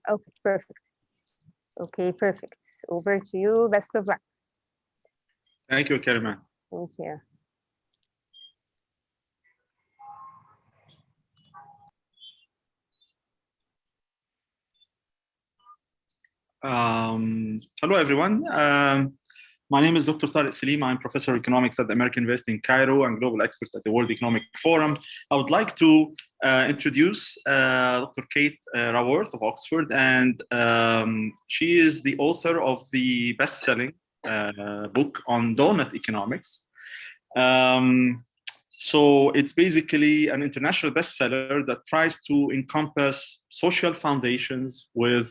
Okay, perfect. Okay, perfect. Over to you. Best of luck. Thank you, Karima. Thank you. Hello, everyone. My name is Dr. Tariq Salim. I'm Professor of Economics at the American University in Cairo and Global Expert at the World Economic Forum. I would like to introduce Dr. Kate Raworth of Oxford, and she is the author of the best-selling book on Doughnut Economics. So it's basically an international bestseller that tries to encompass social foundations with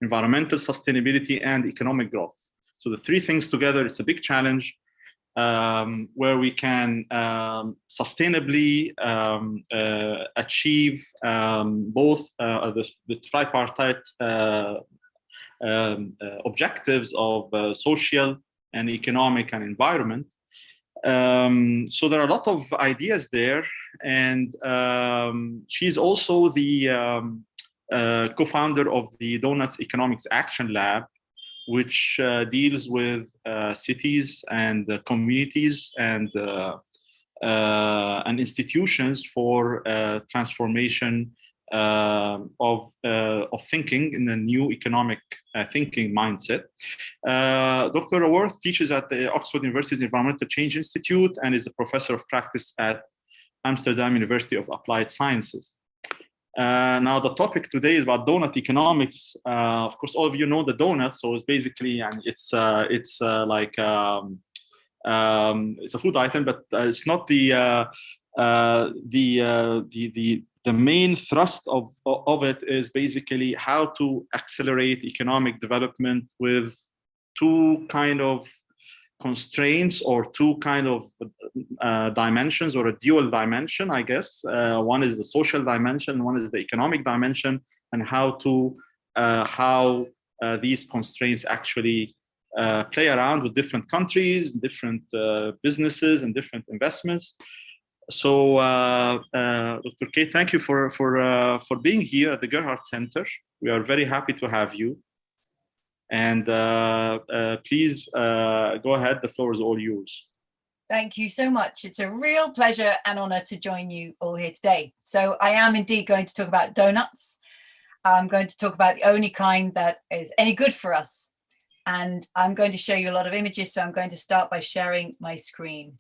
environmental sustainability and economic growth. So the three things together, it's a big challenge where we can sustainably achieve both the tripartite objectives of social and economic and environment. So there are a lot of ideas there, and she's also the co-founder of the Doughnut Economics Action Lab, which deals with cities and communities and institutions for transformation of thinking in a new economic thinking mindset. Dr. Raworth teaches at the Oxford University's Environmental Change Institute and is a professor of practice at Amsterdam University of Applied Sciences. Now the topic today is about doughnut economics. Of course, all of you know the donut, so it's basically, and it's like it's a food item, but it's not the main thrust of it is basically how to accelerate economic development with two kind of constraints or two kind of dimensions, or a dual dimension, I guess. One is the social dimension, one is the economic dimension, and how these constraints actually play around with different countries, different businesses, and different investments. So, Dr. Kate, thank you for being here at the Gerhardt Center. We are very happy to have you. And please go ahead. The floor is all yours. Thank you so much. It's a real pleasure and honor to join you all here today. So I am indeed going to talk about donuts. I'm going to talk about the only kind that is any good for us. And I'm going to show you a lot of images. So I'm going to start by sharing my screen.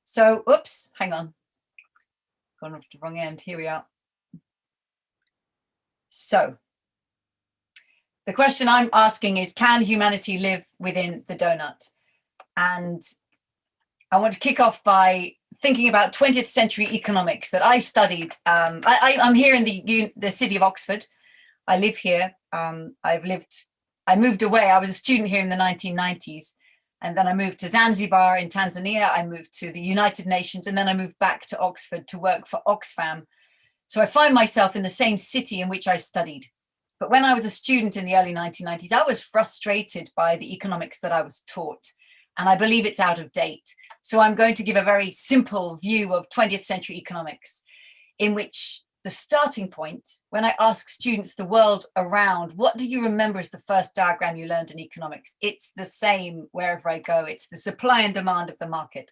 So, oops, hang on. Gone off the wrong end. Here we are. So the question I'm asking is, can humanity live within the donut? And I want to kick off by thinking about 20th century economics that I studied. I'm here in the city of Oxford. I live here. I moved away. I was a student here in the 1990s. And then I moved to Zanzibar in Tanzania. I moved to the United Nations. And then I moved back to Oxford to work for Oxfam. So I find myself in the same city in which I studied. But when I was a student in the early 1990s, I was frustrated by the economics that I was taught. And I believe it's out of date. So I'm going to give a very simple view of 20th century economics, in which the starting point, when I ask students the world around, what do you remember as the first diagram you learned in economics? It's the same wherever I go. It's the supply and demand of the market.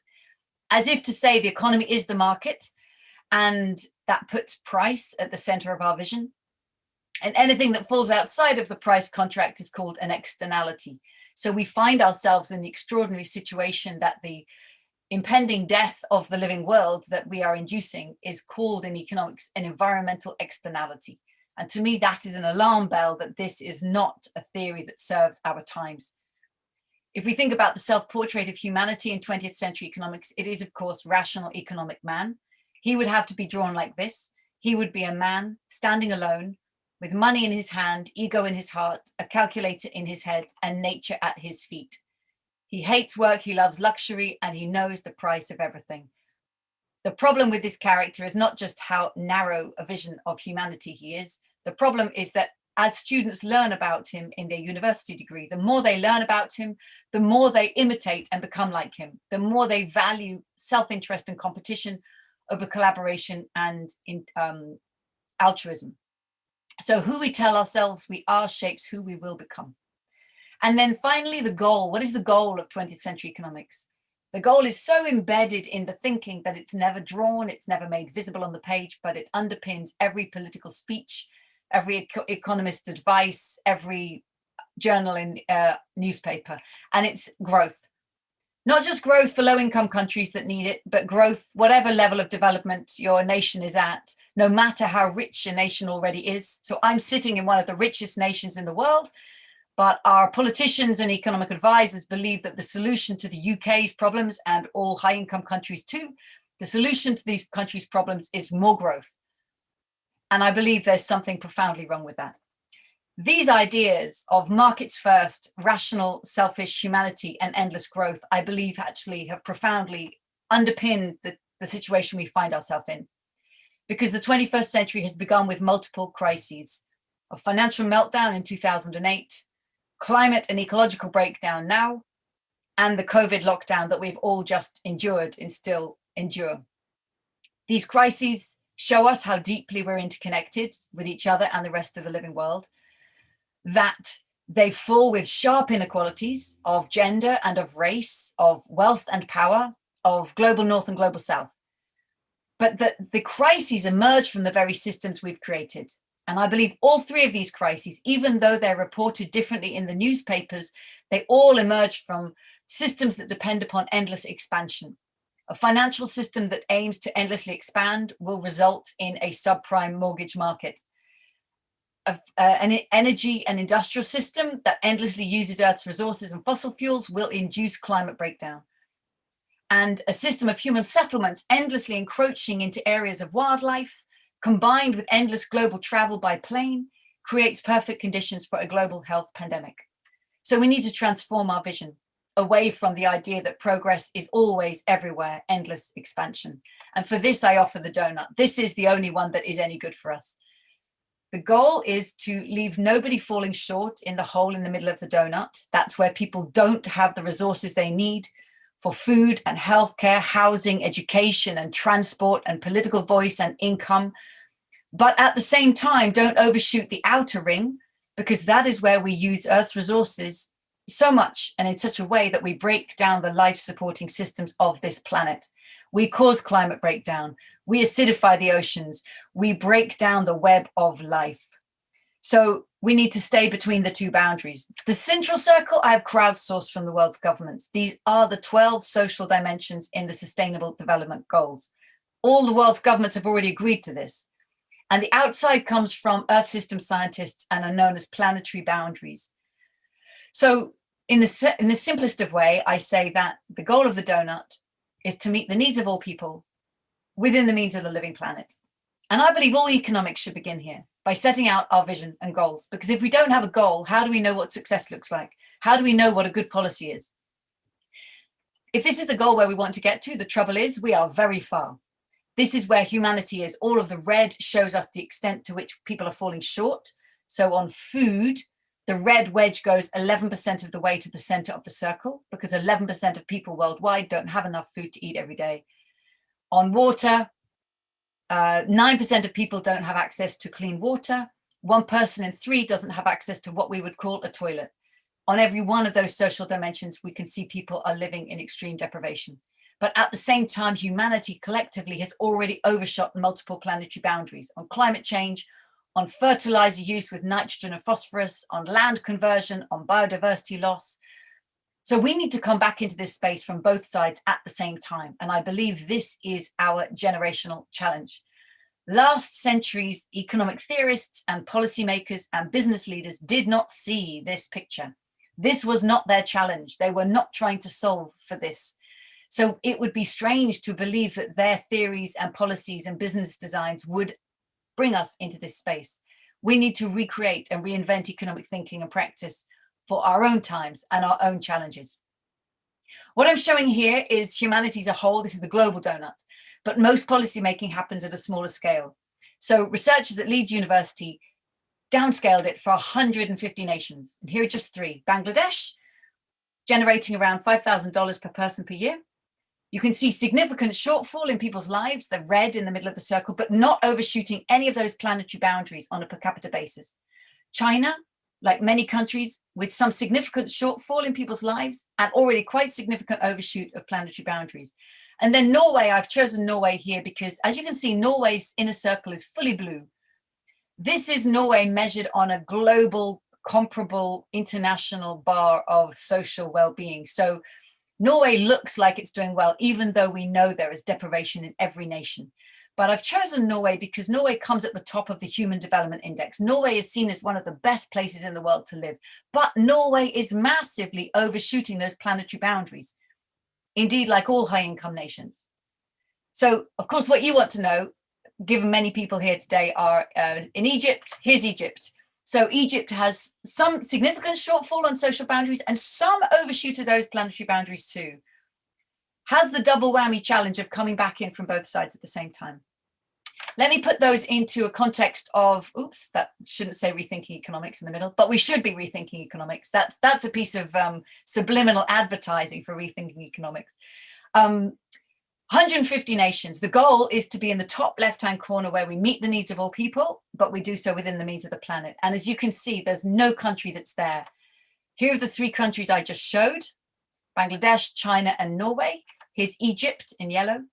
As if to say the economy is the market, and that puts price at the center of our vision. And anything that falls outside of the price contract is called an externality. So we find ourselves in the extraordinary situation that the impending death of the living world that we are inducing is called in economics an environmental externality. And to me, that is an alarm bell that this is not a theory that serves our times. If we think about the self-portrait of humanity in 20th century economics, it is, of course, rational economic man. He would have to be drawn like this. He would be a man standing alone, with money in his hand, ego in his heart, a calculator in his head, and nature at his feet. He hates work, he loves luxury, and he knows the price of everything. The problem with this character is not just how narrow a vision of humanity he is. The problem is that as students learn about him in their university degree, the more they learn about him, the more they imitate and become like him, the more they value self-interest and competition over collaboration and altruism. So who we tell ourselves we are shapes who we will become. And then finally, the goal. What is the goal of 20th century economics? The goal is so embedded in the thinking that it's never drawn, it's never made visible on the page, but it underpins every political speech, every economist's advice, every journal in newspaper, and it's growth. Not just growth for low-income countries that need it, but growth, whatever level of development your nation is at, no matter how rich a nation already is. So I'm sitting in one of the richest nations in the world, but our politicians and economic advisors believe that the solution to the UK's problems, and all high-income countries too, the solution to these countries' problems is more growth. And I believe there's something profoundly wrong with that. These ideas of markets first, rational, selfish humanity, and endless growth, I believe actually have profoundly underpinned the situation we find ourselves in. Because the 21st century has begun with multiple crises: a financial meltdown in 2008, climate and ecological breakdown now, and the COVID lockdown that we've all just endured and still endure. These crises show us how deeply we're interconnected with each other and the rest of the living world, that they fall with sharp inequalities of gender and of race, of wealth and power, of global north and global south. But that the crises emerge from the very systems we've created. And I believe all three of these crises, even though they're reported differently in the newspapers, they all emerge from systems that depend upon endless expansion. A financial system that aims to endlessly expand will result in a subprime mortgage market. An energy and industrial system that endlessly uses Earth's resources and fossil fuels will induce climate breakdown. And a system of human settlements endlessly encroaching into areas of wildlife, combined with endless global travel by plane, creates perfect conditions for a global health pandemic. So we need to transform our vision away from the idea that progress is always everywhere, endless expansion. And for this, I offer the donut. This is the only one that is any good for us. The goal is to leave nobody falling short in the hole in the middle of the donut. That's where people don't have the resources they need for food and healthcare, housing, education and transport and political voice and income. But at the same time, don't overshoot the outer ring, because that is where we use Earth's resources so much and in such a way that we break down the life-supporting systems of this planet. We cause climate breakdown, we acidify the oceans, we break down the web of life. So we need to stay between the two boundaries. The central circle I have crowdsourced from the world's governments. These are the 12 social dimensions in the Sustainable Development Goals. All the world's governments have already agreed to this. And the outside comes from Earth system scientists and are known as planetary boundaries. So in the simplest of way, I say that the goal of the donut is to meet the needs of all people within the means of the living planet. And I believe all economics should begin here by setting out our vision and goals. Because if we don't have a goal, how do we know what success looks like? How do we know what a good policy is? If this is the goal where we want to get to, the trouble is we are very far. This is where humanity is. All of the red shows us the extent to which people are falling short. So on food, the red wedge goes 11% of the way to the center of the circle, because 11% of people worldwide don't have enough food to eat every day. On water, 9% of people don't have access to clean water. 1 person in 3 doesn't have access to what we would call a toilet. On every one of those social dimensions, we can see people are living in extreme deprivation. But at the same time, humanity collectively has already overshot multiple planetary boundaries on climate change, on fertilizer use with nitrogen and phosphorus, on land conversion, on biodiversity loss. So we need to come back into this space from both sides at the same time. And I believe this is our generational challenge. Last century's economic theorists and policymakers and business leaders did not see this picture. This was not their challenge. They were not trying to solve for this. So it would be strange to believe that their theories and policies and business designs would bring us into this space. We need to recreate and reinvent economic thinking and practice for our own times and our own challenges. What I'm showing here is humanity as a whole. This is the global donut, but most policy making happens at a smaller scale. So researchers at Leeds University downscaled it for 150 nations. And here are just 3. Bangladesh, generating around $5,000 per person per year. You can see significant shortfall in people's lives, the red in the middle of the circle, but not overshooting any of those planetary boundaries on a per capita basis. China, like many countries, with some significant shortfall in people's lives and already quite significant overshoot of planetary boundaries. And then Norway, I've chosen Norway here because, as you can see, Norway's inner circle is fully blue. This is Norway measured on a global, comparable, international bar of social well-being. So Norway looks like it's doing well, even though we know there is deprivation in every nation. But I've chosen Norway because Norway comes at the top of the Human Development Index. Norway is seen as one of the best places in the world to live, but Norway is massively overshooting those planetary boundaries. Indeed, like all high-income nations. So, of course, what you want to know, given many people here today are in Egypt, here's Egypt. So Egypt has some significant shortfall on social boundaries and some overshoot of those planetary boundaries too. Has the double whammy challenge of coming back in from both sides at the same time. Let me put those into a context of, oops, that shouldn't say rethinking economics in the middle, but we should be rethinking economics. That's a piece of subliminal advertising for rethinking economics. 150 nations. The goal is to be in the top left-hand corner where we meet the needs of all people, but we do so within the means of the planet. And as you can see, there's no country that's there. Here are the 3 countries I just showed: Bangladesh, China, and Norway. Here's Egypt in yellow.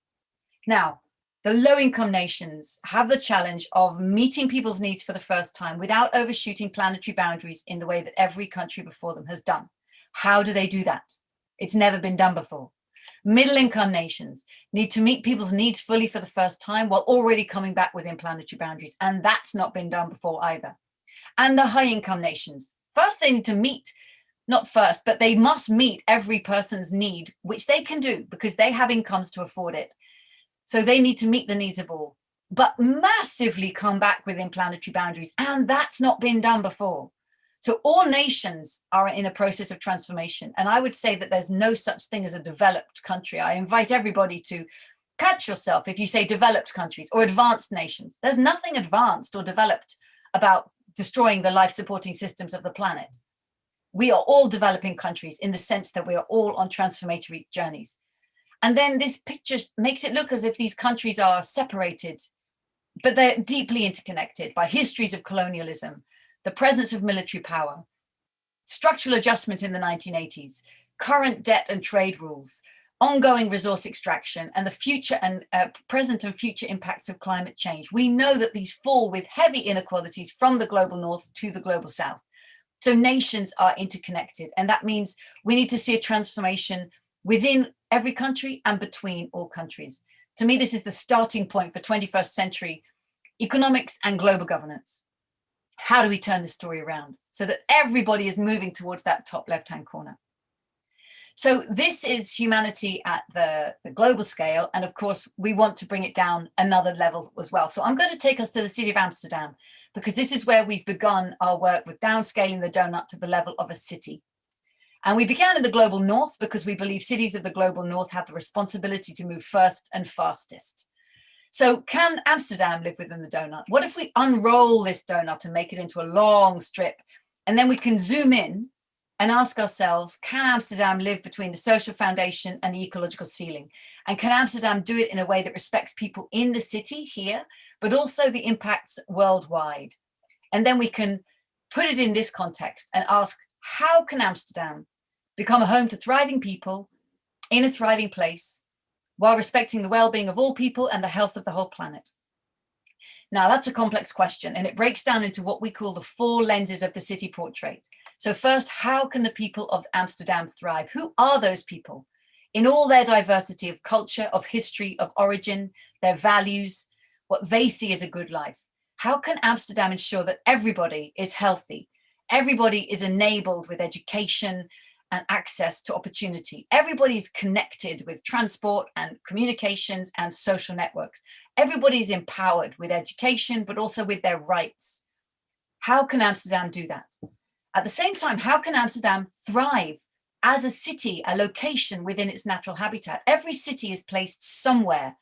Now, the low-income nations have the challenge of meeting people's needs for the first time without overshooting planetary boundaries in the way that every country before them has done. How do they do that? It's never been done before. Middle-income nations need to meet people's needs fully for the first time while already coming back within planetary boundaries, and that's not been done before either. And the high-income nations, first they need to meet, not first, but they must meet every person's need, which they can do because they have incomes to afford it. So they need to meet the needs of all, but massively come back within planetary boundaries, and that's not been done before. So all nations are in a process of transformation. And I would say that there's no such thing as a developed country. I invite everybody to catch yourself if you say developed countries or advanced nations. There's nothing advanced or developed about destroying the life-supporting systems of the planet. We are all developing countries in the sense that we are all on transformatory journeys. And then this picture makes it look as if these countries are separated, but they're deeply interconnected by histories of colonialism, the presence of military power, structural adjustment in the 1980s, current debt and trade rules, ongoing resource extraction, and the future and present and future impacts of climate change. We know that these fall with heavy inequalities from the global north to the global south. So nations are interconnected, and that means we need to see a transformation within every country and between all countries. To me, this is the starting point for 21st century economics and global governance. How do we turn this story around so that everybody is moving towards that top left-hand corner? So this is humanity at the global scale. And of course, we want to bring it down another level as well. So I'm going to take us to the city of Amsterdam, because this is where we've begun our work with downscaling the donut to the level of a city. And we began in the global north because we believe cities of the global north have the responsibility to move first and fastest. So can Amsterdam live within the donut? What if we unroll this donut and make it into a long strip, and then we can zoom in and ask ourselves, can Amsterdam live between the social foundation and the ecological ceiling? And can Amsterdam do it in a way that respects people in the city here, but also the impacts worldwide? And then we can put it in this context and ask, how can Amsterdam become a home to thriving people in a thriving place, while respecting the well-being of all people and the health of the whole planet? Now, that's a complex question, and it breaks down into what we call the 4 lenses of the city portrait. So first, how can the people of Amsterdam thrive? Who are those people in all their diversity of culture, of history, of origin, their values, what they see as a good life? How can Amsterdam ensure that everybody is healthy? Everybody is enabled with education and access to opportunity. Everybody is connected with transport and communications and social networks. Everybody is empowered with education, but also with their rights. How can Amsterdam do that? At the same time, how can Amsterdam thrive as a city, a location within its natural habitat? Every city is placed somewhere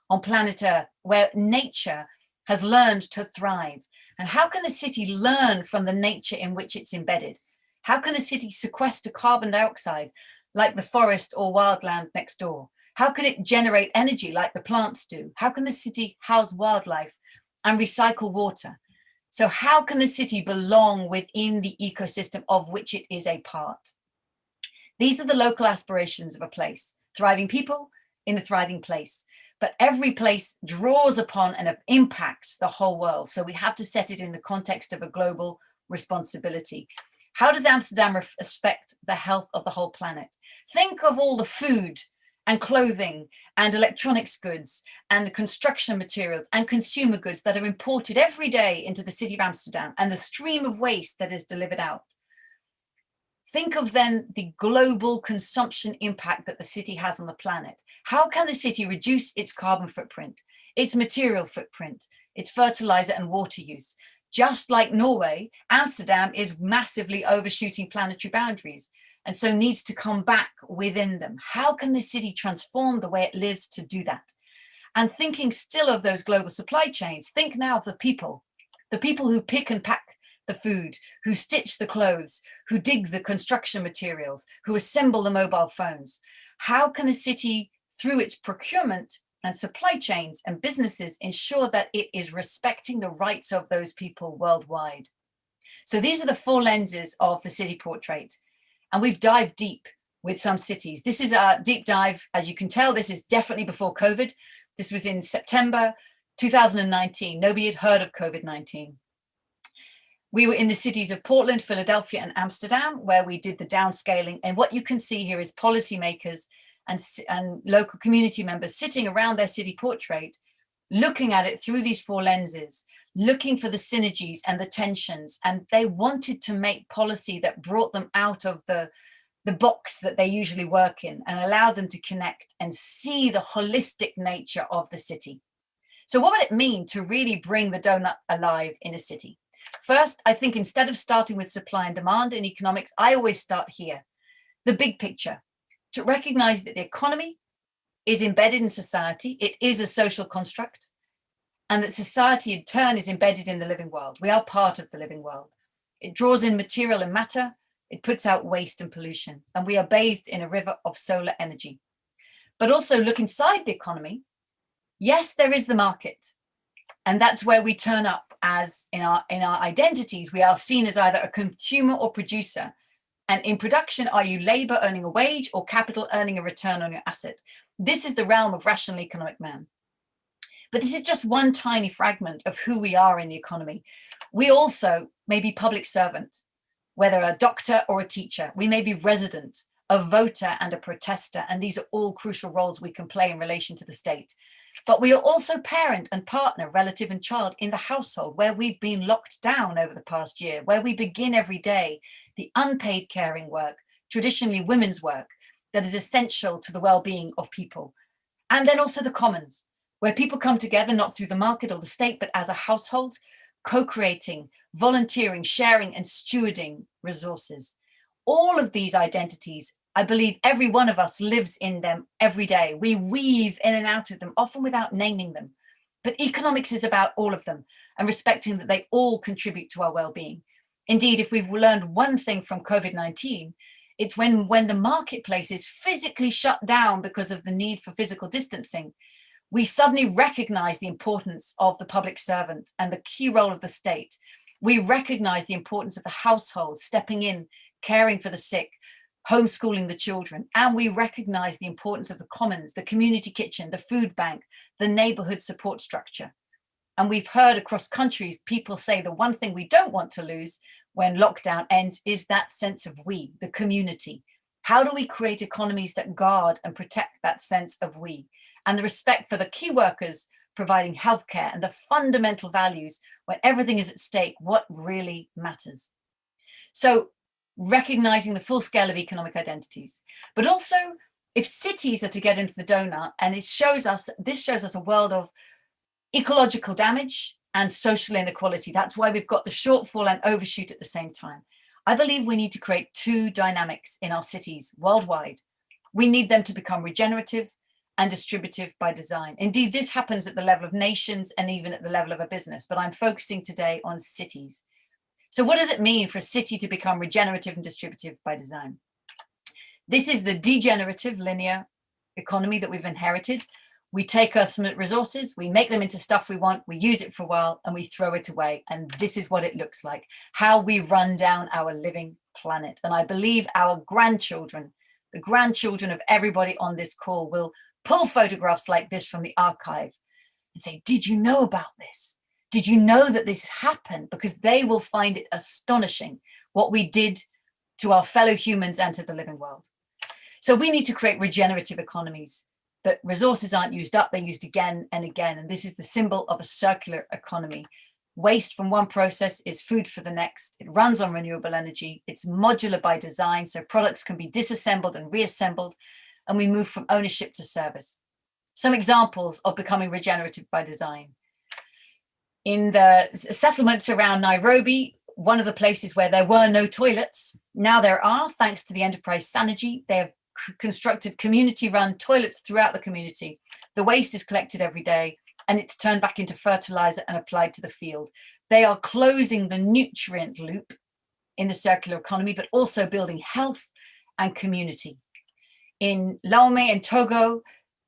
on planet Earth where nature has learned to thrive. And how can the city learn from the nature in which it's embedded? How can the city sequester carbon dioxide like the forest or wildland next door? How can it generate energy like the plants do? How can the city house wildlife and recycle water? So how can the city belong within the ecosystem of which it is a part? These are the local aspirations of a place, thriving people in a thriving place. But every place draws upon and impacts the whole world. So we have to set it in the context of a global responsibility. How does Amsterdam respect the health of the whole planet? Think of all the food and clothing and electronics goods and the construction materials and consumer goods that are imported every day into the city of Amsterdam and the stream of waste that is delivered out. Think of then the global consumption impact that the city has on the planet. How can the city reduce its carbon footprint, its material footprint, its fertilizer and water use? Just like Norway, Amsterdam is massively overshooting planetary boundaries and so needs to come back within them. How can the city transform the way it lives to do that? And thinking still of those global supply chains, think now of the people who pick and pack the food, who stitch the clothes, who dig the construction materials, who assemble the mobile phones. How can the city, through its procurement and supply chains and businesses, ensure that it is respecting the rights of those people worldwide? So these are the four lenses of the city portrait. And we've dived deep with some cities. This is a deep dive. As you can tell, this is definitely before COVID. This was in September 2019. Nobody had heard of COVID-19. We were in the cities of Portland, Philadelphia, and Amsterdam, where we did the downscaling. And what you can see here is policymakers and local community members sitting around their city portrait, looking at it through these four lenses, looking for the synergies and the tensions. And they wanted to make policy that brought them out of the box that they usually work in and allow them to connect and see the holistic nature of the city. So what would it mean to really bring the donut alive in a city? First, I think instead of starting with supply and demand in economics, I always start here, the big picture, to recognize that the economy is embedded in society. It is a social construct, and that society in turn is embedded in the living world. We are part of the living world. It draws in material and matter. It puts out waste and pollution, and we are bathed in a river of solar energy. But also look inside the economy. Yes, there is the market. And that's where we turn up as in our identities. We are seen as either a consumer or producer. And in production, are you labor earning a wage or capital earning a return on your asset? This is the realm of rational economic man. But this is just one tiny fragment of who we are in the economy. We also may be public servant, whether a doctor or a teacher. We may be resident, a voter and a protester. And these are all crucial roles we can play in relation to the state. But we are also parent and partner, relative and child in the household, where we've been locked down over the past year, where we begin every day the unpaid caring work, traditionally women's work, that is essential to the well-being of people. And then also the commons, where people come together, not through the market or the state, but as a household, co-creating, volunteering, sharing, and stewarding resources. All of these identities, I believe every one of us lives in them every day. We weave in and out of them, often without naming them. But economics is about all of them and respecting that they all contribute to our well-being. Indeed, if we've learned one thing from COVID-19, it's when the marketplace is physically shut down because of the need for physical distancing, we suddenly recognize the importance of the public servant and the key role of the state. We recognize the importance of the household stepping in, caring for the sick, homeschooling the children, and we recognize the importance of the commons, the community kitchen, the food bank, the neighborhood support structure. And we've heard across countries, people say the one thing we don't want to lose when lockdown ends is that sense of we, the community. How do we create economies that guard and protect that sense of we? And the respect for the key workers providing healthcare and the fundamental values when everything is at stake, what really matters. So recognizing the full scale of economic identities, but also if cities are to get into the donut, and this shows us a world of ecological damage and social inequality. That's why we've got the shortfall and overshoot at the same time. I believe we need to create two dynamics in our cities worldwide. We need them to become regenerative and distributive by design. Indeed, this happens at the level of nations and even at the level of a business, but I'm focusing today on cities. So what does it mean for a city to become regenerative and distributive by design? This is the degenerative linear economy that we've inherited. We take Earth's resources, we make them into stuff we want, we use it for a while, and we throw it away. And this is what it looks like, how we run down our living planet. And I believe our grandchildren, the grandchildren of everybody on this call, will pull photographs like this from the archive and say, did you know about this? Did you know that this happened? Because they will find it astonishing what we did to our fellow humans and to the living world. So we need to create regenerative economies, that resources aren't used up, they're used again and again. And this is the symbol of a circular economy. Waste from one process is food for the next. It runs on renewable energy. It's modular by design, so products can be disassembled and reassembled, and we move from ownership to service. Some examples of becoming regenerative by design. In the settlements around Nairobi, one of the places where there were no toilets, now there are, thanks to the enterprise Sanergy. They have constructed community-run toilets throughout the community. The waste is collected every day and it's turned back into fertilizer and applied to the field. They are closing the nutrient loop in the circular economy, but also building health and community. In Lomé in Togo,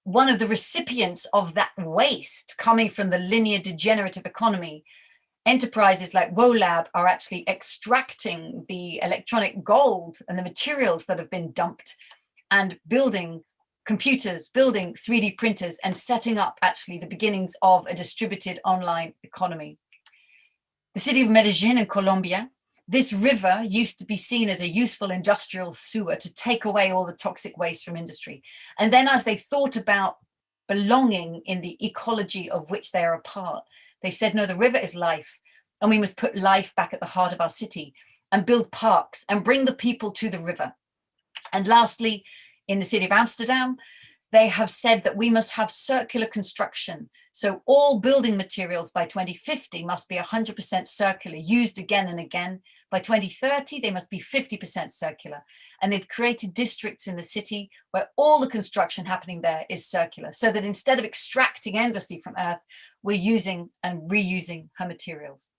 one of the recipients of that waste coming from the linear degenerative economy, enterprises like WoLab are actually extracting the electronic gold and the materials that have been dumped and building computers, building 3D printers, and setting up actually the beginnings of a distributed online economy. The city of Medellin in Colombia, this river used to be seen as a useful industrial sewer to take away all the toxic waste from industry. And then as they thought about belonging in the ecology of which they are a part, they said, no, the river is life, and we must put life back at the heart of our city and build parks and bring the people to the river. And lastly, in the city of Amsterdam, they have said that we must have circular construction. So all building materials by 2050 must be 100% circular, used again and again. By 2030, they must be 50% circular. And they've created districts in the city where all the construction happening there is circular, so that instead of extracting endlessly from Earth, we're using and reusing her materials.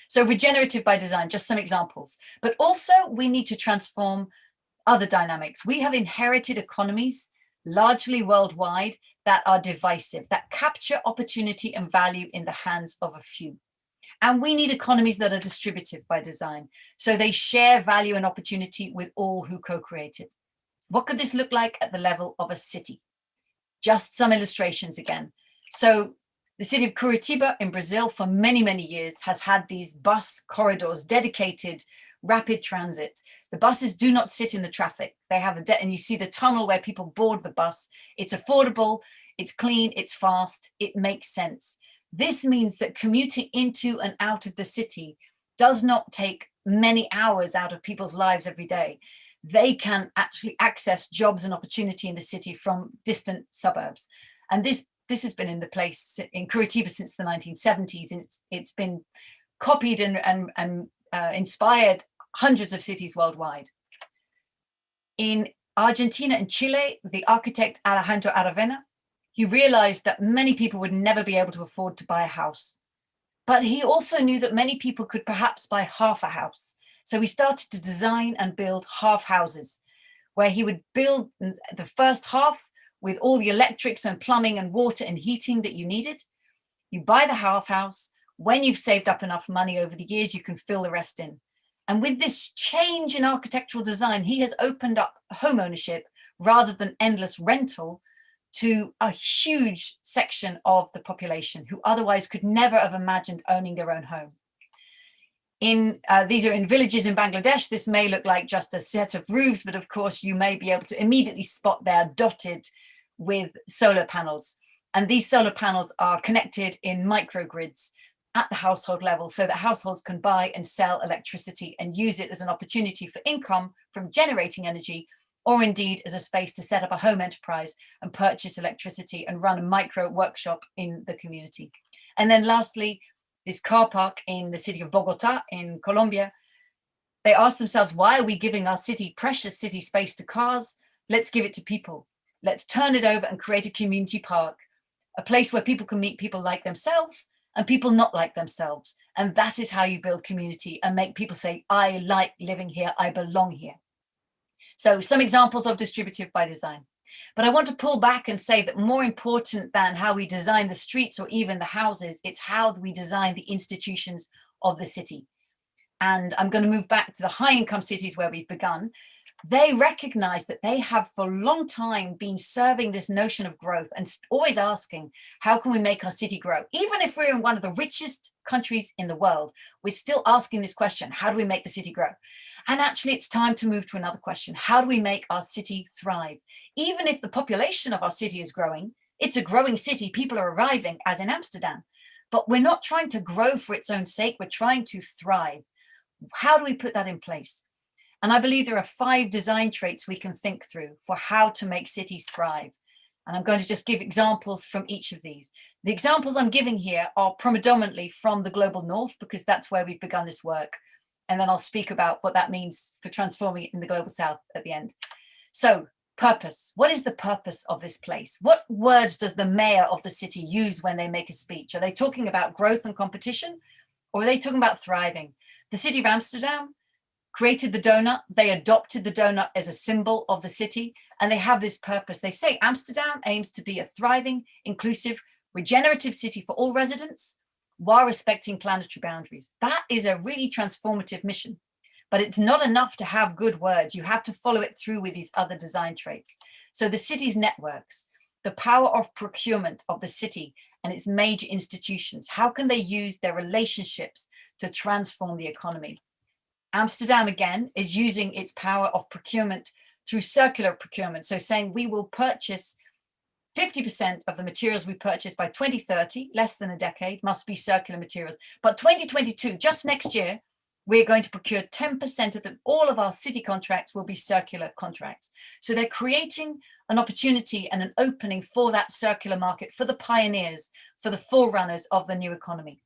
So regenerative by design, just some examples. But also we need to transform other dynamics. We have inherited economies, largely worldwide, that are divisive, that capture opportunity and value in the hands of a few. And we need economies that are distributive by design, so they share value and opportunity with all who co-created. What could this look like at the level of a city? Just some illustrations again. So the city of Curitiba in Brazil for many, many years has had these bus corridors, dedicated rapid transit. The buses do not sit in the traffic. They have and you see the tunnel where people board the bus. It's affordable, it's clean, it's fast, it makes sense. This means that commuting into and out of the city does not take many hours out of people's lives every day. They can actually access jobs and opportunity in the city from distant suburbs. And this has been in the place in Curitiba since the 1970s, and it's been copied and inspired hundreds of cities worldwide. In Argentina and Chile, the architect Alejandro Aravena, he realized that many people would never be able to afford to buy a house. But he also knew that many people could perhaps buy half a house. So he started to design and build half houses, where he would build the first half with all the electrics and plumbing and water and heating that you needed. You buy the half house. When you've saved up enough money over the years, you can fill the rest in. And with this change in architectural design, he has opened up home ownership rather than endless rental to a huge section of the population who otherwise could never have imagined owning their own home. These are in villages in Bangladesh. This may look like just a set of roofs, but of course you may be able to immediately spot they're dotted with solar panels. And these solar panels are connected in microgrids at the household level, so that households can buy and sell electricity and use it as an opportunity for income from generating energy, or indeed as a space to set up a home enterprise and purchase electricity and run a micro workshop in the community. And then lastly, this car park in the city of Bogota in Colombia, they asked themselves, why are we giving our city, precious city space to cars? Let's give it to people. Let's turn it over and create a community park, a place where people can meet people like themselves and people not like themselves. And that is how you build community and make people say, I like living here, I belong here. So some examples of distributive by design. But I want to pull back and say that more important than how we design the streets or even the houses, it's how we design the institutions of the city. And I'm going to move back to the high income cities where we've begun. They recognize that they have for a long time been serving this notion of growth and always asking, how can we make our city grow? Even if we're in one of the richest countries in the world, we're still asking this question, how do we make the city grow? And actually it's time to move to another question. How do we make our city thrive? Even if the population of our city is growing, it's a growing city, people are arriving, as in Amsterdam, but we're not trying to grow for its own sake, we're trying to thrive. How do we put that in place? And I believe there are 5 design traits we can think through for how to make cities thrive. And I'm going to just give examples from each of these. The examples I'm giving here are predominantly from the global north, because that's where we've begun this work. And then I'll speak about what that means for transforming it in the global south at the end. So, purpose. What is the purpose of this place? What words does the mayor of the city use when they make a speech? Are they talking about growth and competition? Or are they talking about thriving? The city of Amsterdam created the donut. They adopted the donut as a symbol of the city, and they have this purpose. They say Amsterdam aims to be a thriving, inclusive, regenerative city for all residents while respecting planetary boundaries. That is a really transformative mission, but it's not enough to have good words. You have to follow it through with these other design traits. So the city's networks, the power of procurement of the city and its major institutions, how can they use their relationships to transform the economy? Amsterdam, again, is using its power of procurement through circular procurement. So saying we will purchase 50% of the materials we purchase by 2030, less than a decade, must be circular materials. But 2022, just next year, we're going to procure 10% of all of our city contracts will be circular contracts. So they're creating an opportunity and an opening for that circular market, for the pioneers, for the forerunners of the new economy.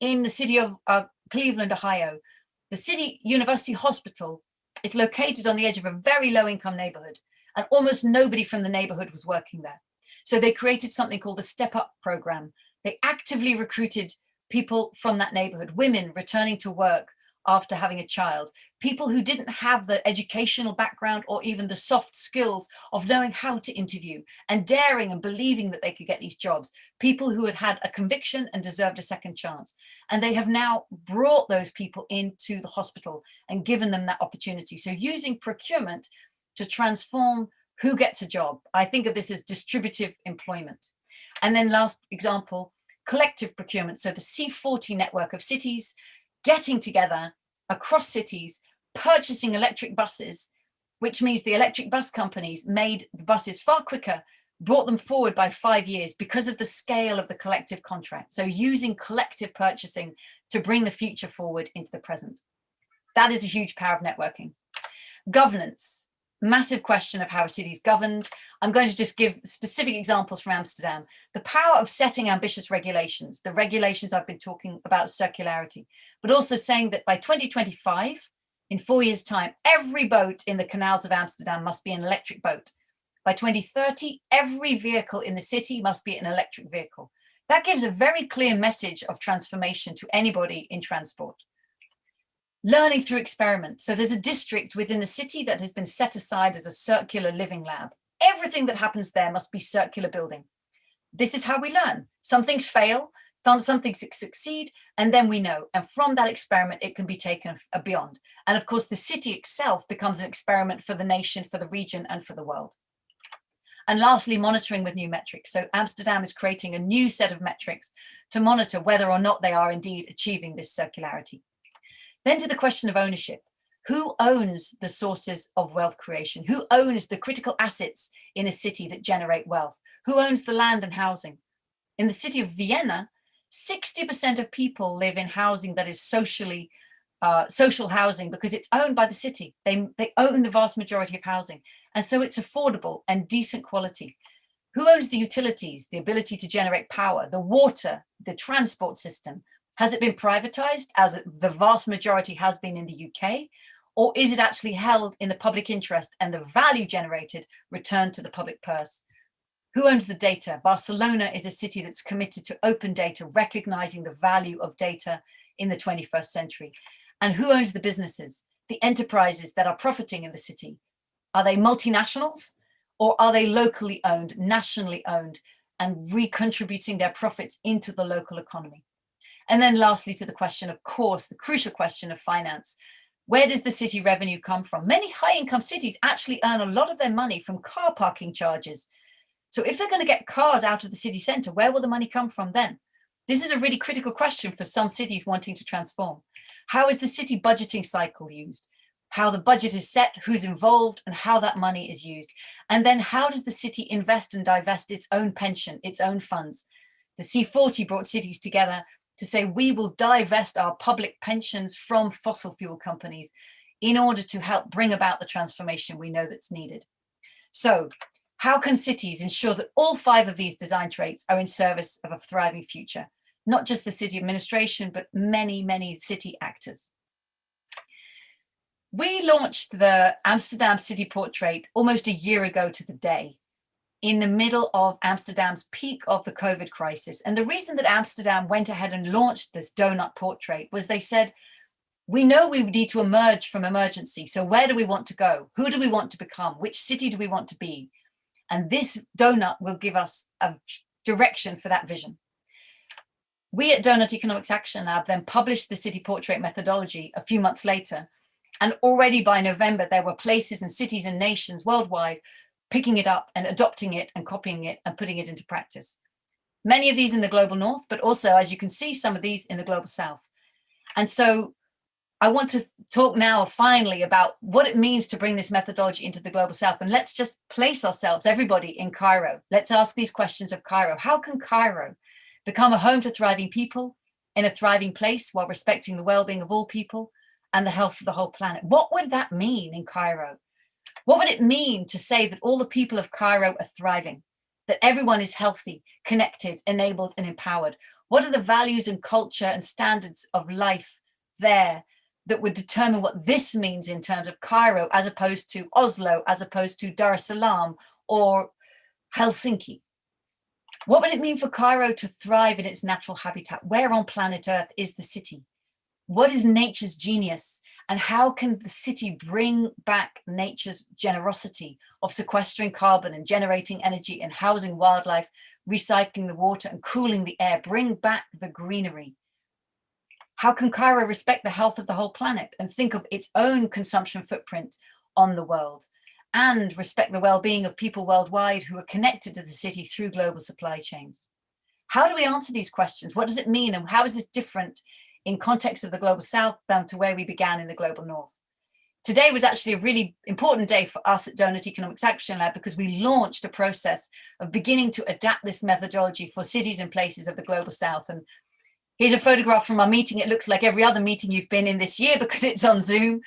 In the city of Cleveland, Ohio, the City University Hospital is located on the edge of a very low income neighborhood, and almost nobody from the neighborhood was working there. So they created something called the Step Up program. They actively recruited people from that neighborhood, women returning to work after having a child, people who didn't have the educational background or even the soft skills of knowing how to interview and daring and believing that they could get these jobs, people who had had a conviction and deserved a second chance. And they have now brought those people into the hospital and given them that opportunity. So using procurement to transform who gets a job. I think of this as distributive employment. And then last example, collective procurement. So the C40 network of cities getting together across cities, purchasing electric buses, which means the electric bus companies made the buses far quicker, brought them forward by 5 years because of the scale of the collective contract. So using collective purchasing to bring the future forward into the present. That is a huge power of networking. Governance. Massive question of how a city is governed. I'm going to just give specific examples from Amsterdam. The power of setting ambitious regulations, the regulations I've been talking about, circularity, but also saying that by 2025, in 4 years' time, every boat in the canals of Amsterdam must be an electric boat. By 2030, every vehicle in the city must be an electric vehicle. That gives a very clear message of transformation to anybody in transport. Learning through experiment. So there's a district within the city that has been set aside as a circular living lab. Everything that happens there must be circular building. This is how we learn. Some things fail, some things succeed, and then we know. And from that experiment, it can be taken beyond. And of course, the city itself becomes an experiment for the nation, for the region, and for the world. And lastly, monitoring with new metrics. So Amsterdam is creating a new set of metrics to monitor whether or not they are indeed achieving this circularity. Then to the question of ownership. Who owns the sources of wealth creation? Who owns the critical assets in a city that generate wealth? Who owns the land and housing? In the city of Vienna, 60% of people live in housing that is social housing because it's owned by the city. They own the vast majority of housing. And so it's affordable and decent quality. Who owns the utilities, the ability to generate power, the water, the transport system? Has it been privatized, as the vast majority has been in the UK? Or is it actually held in the public interest and the value generated returned to the public purse? Who owns the data? Barcelona is a city that's committed to open data, recognizing the value of data in the 21st century. And who owns the businesses, the enterprises that are profiting in the city? Are they multinationals Or are they locally owned, nationally owned, and recontributing their profits into the local economy? And then lastly, to the question, of course, the crucial question of finance. Where does the city revenue come from? Many high-income cities actually earn a lot of their money from car parking charges. So if they're going to get cars out of the city centre, where will the money come from then? This is a really critical question for some cities wanting to transform. How is the city budgeting cycle used? How the budget is set, who's involved, and how that money is used. And then how does the city invest and divest its own pension, its own funds? The C40 brought cities together to say we will divest our public pensions from fossil fuel companies in order to help bring about the transformation we know that's needed. So how can cities ensure that all 5 of these design traits are in service of a thriving future? Not just the city administration, but many, many city actors. We launched the Amsterdam City Portrait almost a year ago to the day, in the middle of Amsterdam's peak of the COVID crisis. And the reason that Amsterdam went ahead and launched this Doughnut Portrait was they said, we know we need to emerge from emergency. So where do we want to go? Who do we want to become? Which city do we want to be? And this Doughnut will give us a direction for that vision. We at Doughnut Economics Action Lab then published the City Portrait methodology a few months later. And already by November, there were places and cities and nations worldwide picking it up and adopting it and copying it and putting it into practice. Many of these in the global north, but also, as you can see, some of these in the global south. And so I want to talk now finally about what it means to bring this methodology into the global south. And let's just place ourselves, everybody, in Cairo. Let's ask these questions of Cairo. How can Cairo become a home to thriving people in a thriving place while respecting the well-being of all people and the health of the whole planet? What would that mean in Cairo? What would it mean to say that all the people of Cairo are thriving, that everyone is healthy, connected, enabled, and empowered? What are the values and culture and standards of life there that would determine what this means in terms of Cairo, as opposed to Oslo, as opposed to Dar es Salaam or Helsinki? What would it mean for Cairo to thrive in its natural habitat? Where on planet Earth is the city? What is nature's genius? And how can the city bring back nature's generosity of sequestering carbon and generating energy and housing wildlife, recycling the water and cooling the air, bring back the greenery? How can Cairo respect the health of the whole planet and think of its own consumption footprint on the world and respect the well-being of people worldwide who are connected to the city through global supply chains? How do we answer these questions? What does it mean? And how is this different in context of the global south down to where we began in the global north? Today was actually a really important day for us at Doughnut Economics Action Lab because we launched a process of beginning to adapt this methodology for cities and places of the global south. And here's a photograph from our meeting. It looks like every other meeting you've been in this year because it's on Zoom.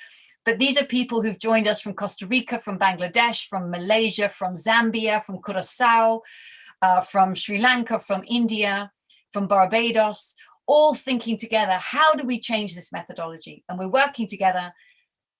But these are people who've joined us from Costa Rica, from Bangladesh, from Malaysia, from Zambia, from Curaçao, from Sri Lanka, from India, from Barbados, all thinking together, how do we change this methodology? And we're working together.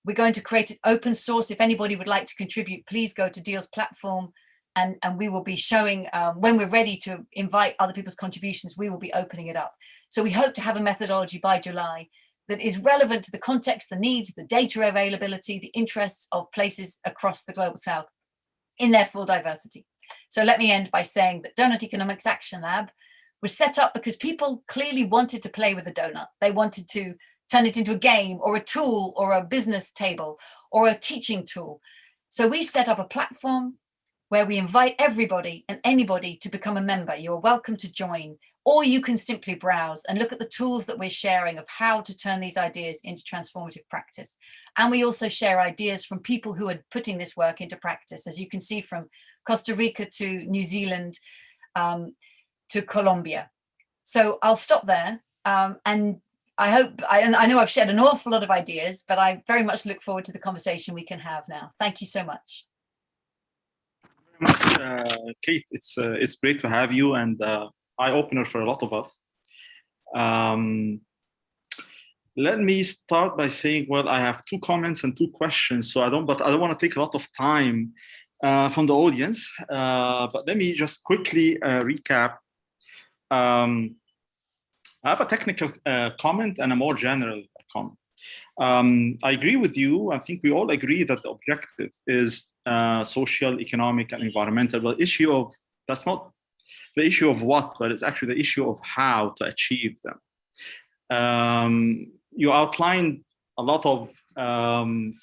We're going to create it open source. If anybody would like to contribute, please go to Deal's platform and we will be showing, when we're ready to invite other people's contributions, we will be opening it up. So we hope to have a methodology by July that is relevant to the context, the needs, the data availability, the interests of places across the global south in their full diversity. So let me end by saying that Doughnut Economics Action Lab was set up because people clearly wanted to play with the donut. They wanted to turn it into a game or a tool or a business table or a teaching tool. So we set up a platform where we invite everybody and anybody to become a member. You're welcome to join, or you can simply browse and look at the tools that we're sharing of how to turn these ideas into transformative practice. And we also share ideas from people who are putting this work into practice, as you can see, from Costa Rica to New Zealand, to Colombia. So I'll stop there. And I hope, I know I've shared an awful lot of ideas, but I very much look forward to the conversation we can have now. Thank you so much. Kate, it's great to have you and eye-opener for a lot of us. Let me start by saying, well, I have 2 comments and 2 questions, so I don't want to take a lot of time from the audience, but let me just quickly recap. I have a technical comment and a more general comment. I agree with you. I think we all agree that the objective is social, economic, and environmental. But that's not the issue of what, but it's actually the issue of how to achieve them. You outlined a lot of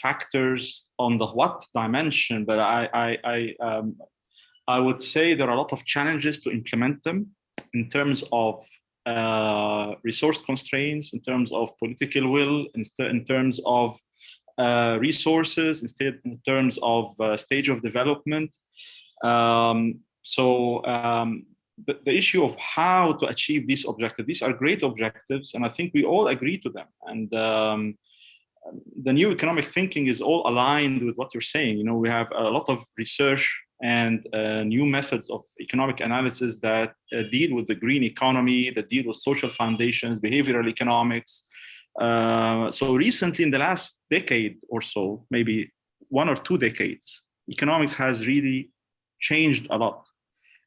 factors on the what dimension, but I would say there are a lot of challenges to implement them in terms of resource constraints, in terms of political will, in terms of resources, in terms of stage of development. The issue of how to achieve these objectives, these are great objectives, and I think we all agree to them. And the new economic thinking is all aligned with what you're saying. You know, we have a lot of research and new methods of economic analysis that deal with the green economy, that deal with social foundations, behavioral economics. So recently, in the last decade or so, maybe 1 or 2 decades, economics has really changed a lot.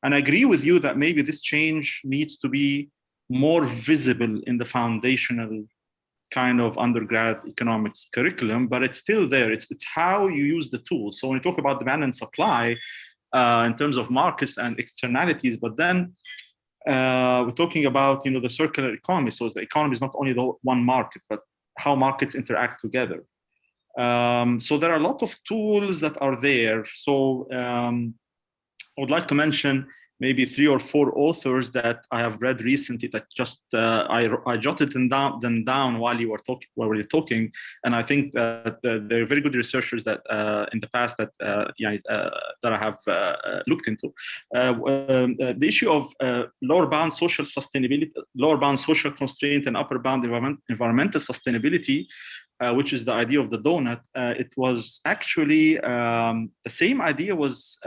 And I agree with you that maybe this change needs to be more visible in the foundational kind of undergrad economics curriculum, but it's still there. It's how you use the tools. So when we talk about demand and supply in terms of markets and externalities, but then we're talking about, you know, the circular economy. So the economy is not only the one market, but how markets interact together. So there are a lot of tools that are there. So I would like to mention maybe 3 or 4 authors that I have read recently that just I jotted them down while you were talking, and I think that they're very good researchers that in the past that I have looked into. The issue of lower bound social sustainability, lower bound social constraint, and upper bound environmental sustainability, which is the idea of the donut. It was actually the same idea was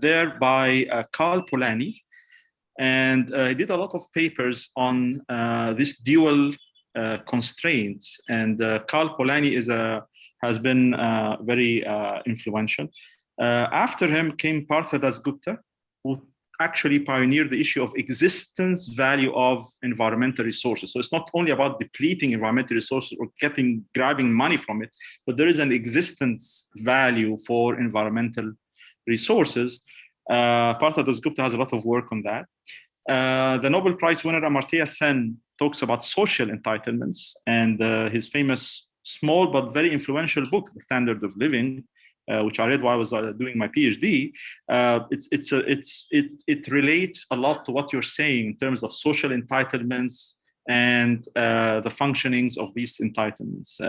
there by Carl Polanyi, and he did a lot of papers on this dual constraints. And Carl Polanyi has been very influential. After him came Partha Dasgupta, who actually pioneered the issue of existence value of environmental resources. So it's not only about depleting environmental resources or grabbing money from it, but there is an existence value for environmental resources. Partha Dasgupta has a lot of work on that. The Nobel Prize winner Amartya Sen talks about social entitlements, and his famous small but very influential book, The Standard of Living, which I read while I was doing my PhD, it relates a lot to what you're saying in terms of social entitlements and the functionings of these entitlements.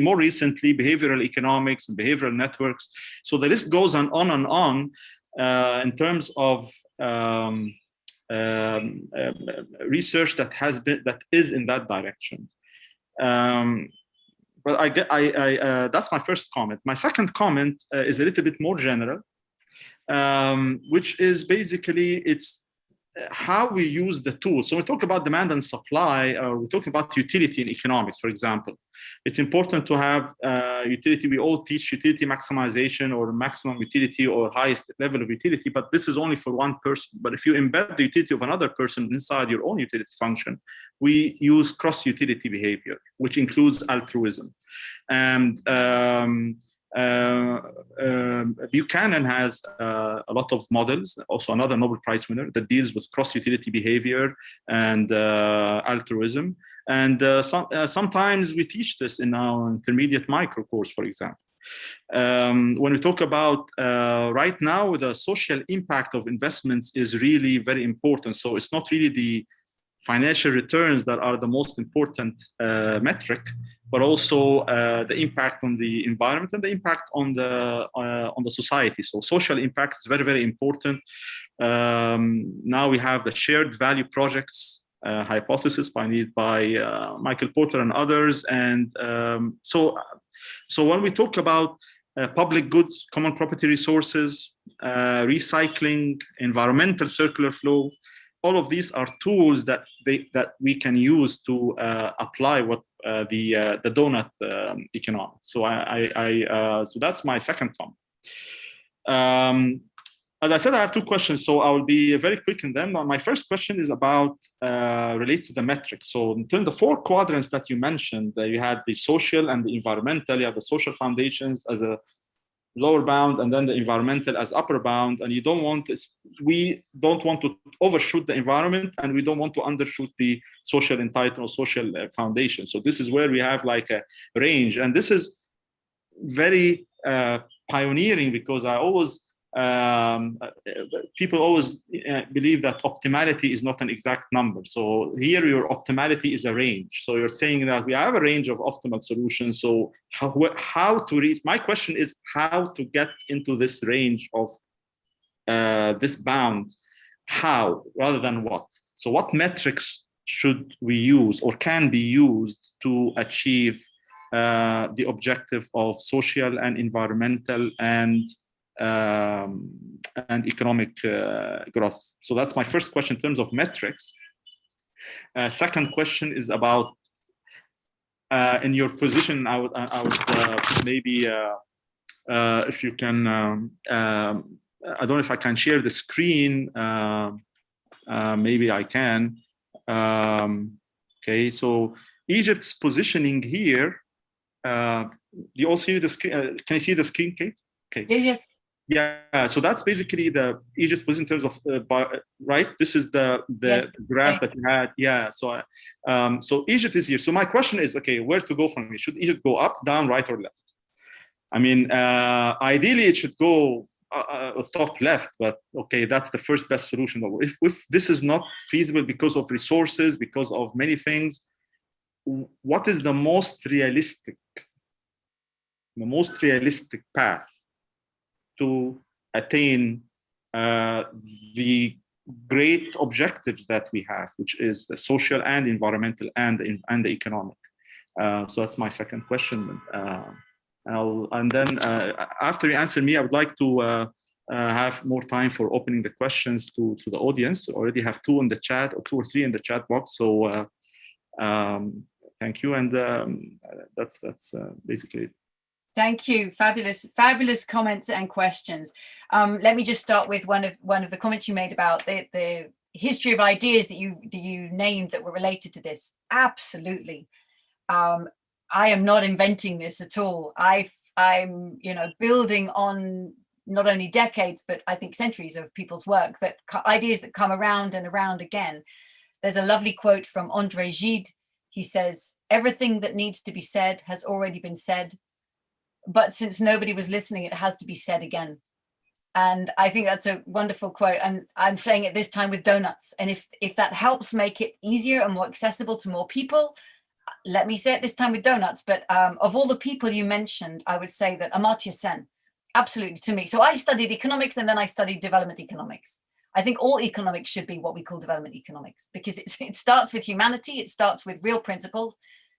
More recently, behavioral economics and behavioral networks. So the list goes on and on in terms of research that is in that direction. But that's my first comment. My second comment is a little bit more general, which is basically it's how we use the tools. So we talk about demand and supply, or we talk about utility in economics, for example. It's important to have utility. We all teach utility maximization or maximum utility or highest level of utility, but this is only for one person. But if you embed the utility of another person inside your own utility function, we use cross-utility behavior, which includes altruism. And Buchanan has a lot of models, also another Nobel Prize winner, that deals with cross-utility behavior and altruism. And sometimes we teach this in our intermediate micro course, for example. When we talk about right now, the social impact of investments is really very important. So it's not really the financial returns that are the most important metric, but also the impact on the environment and the impact on the society. So social impact is very, very important. Now we have the shared value projects hypothesis pioneered by Michael Porter and others. And so when we talk about public goods, common property resources, recycling, environmental circular flow, all of these are tools that we can use to apply what the Doughnut economics. So so that's my second comment. as I said, I have two questions, so I will be very quick in them. My first question is about relates to the metrics. So in terms of the four quadrants that you mentioned, you had the social and the environmental. You have the social foundations as a lower bound, and then the environmental as upper bound. And we don't want to overshoot the environment, and we don't want to undershoot the social entitlement or social foundation. So this is where we have like a range, and this is very pioneering, because people always believe that optimality is not an exact number. So here your optimality is a range. So you're saying that we have a range of optimal solutions. So how to reach, my question is how to get into this range of this bound, how rather than what. So what metrics should we use or can be used to achieve the objective of social and environmental and economic growth? So that's my first question in terms of metrics. Second question is about in your position. I would maybe if you can. I don't know if I can share the screen. Maybe I can. Okay, so Egypt's positioning here. Do you all see the screen? Can you see the screen, Kate? Okay. Yes. Yeah, so that's basically the Egypt was in terms of right. This is the yes, graph that you had. Yeah, so so Egypt is here. So my question is, okay, where to go from here? Should Egypt go up, down, right, or left? I mean, ideally it should go top left, but okay, that's the first best solution. If this is not feasible because of resources, because of many things, what is the most realistic path to attain the great objectives that we have, which is the social and environmental and the economic? So that's my second question. And then after you answer me, I would like to have more time for opening the questions to the audience. I already have two in the chat, or two or three in the chat box. So thank you, and that's basically it. Thank you. Fabulous comments and questions. Let me just start with one of the comments you made about the history of ideas that you named that were related to this. Absolutely. I am not inventing this at all. I'm building on not only decades, but I think centuries of people's work, that ideas that come around and around again. There's a lovely quote from André Gide. He says, "Everything that needs to be said has already been said. But since nobody was listening, it has to be said again." And I think that's a wonderful quote. And I'm saying it this time with donuts. And if that helps make it easier and more accessible to more people, let me say it this time with donuts. But of all the people you mentioned, I would say that Amartya Sen, absolutely, to me. So I studied economics, and then I studied development economics. I think all economics should be what we call development economics, because it starts with humanity. It starts with real principles.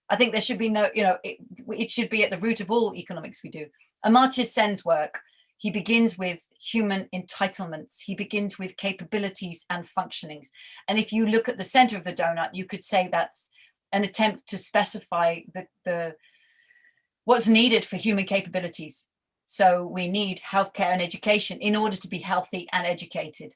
I think there should be no, it should be at the root of all economics we do. Amartya Sen's work, he begins with human entitlements. He begins with capabilities and functionings. And if you look at the center of the donut, you could say that's an attempt to specify what's needed for human capabilities. So we need healthcare and education in order to be healthy and educated.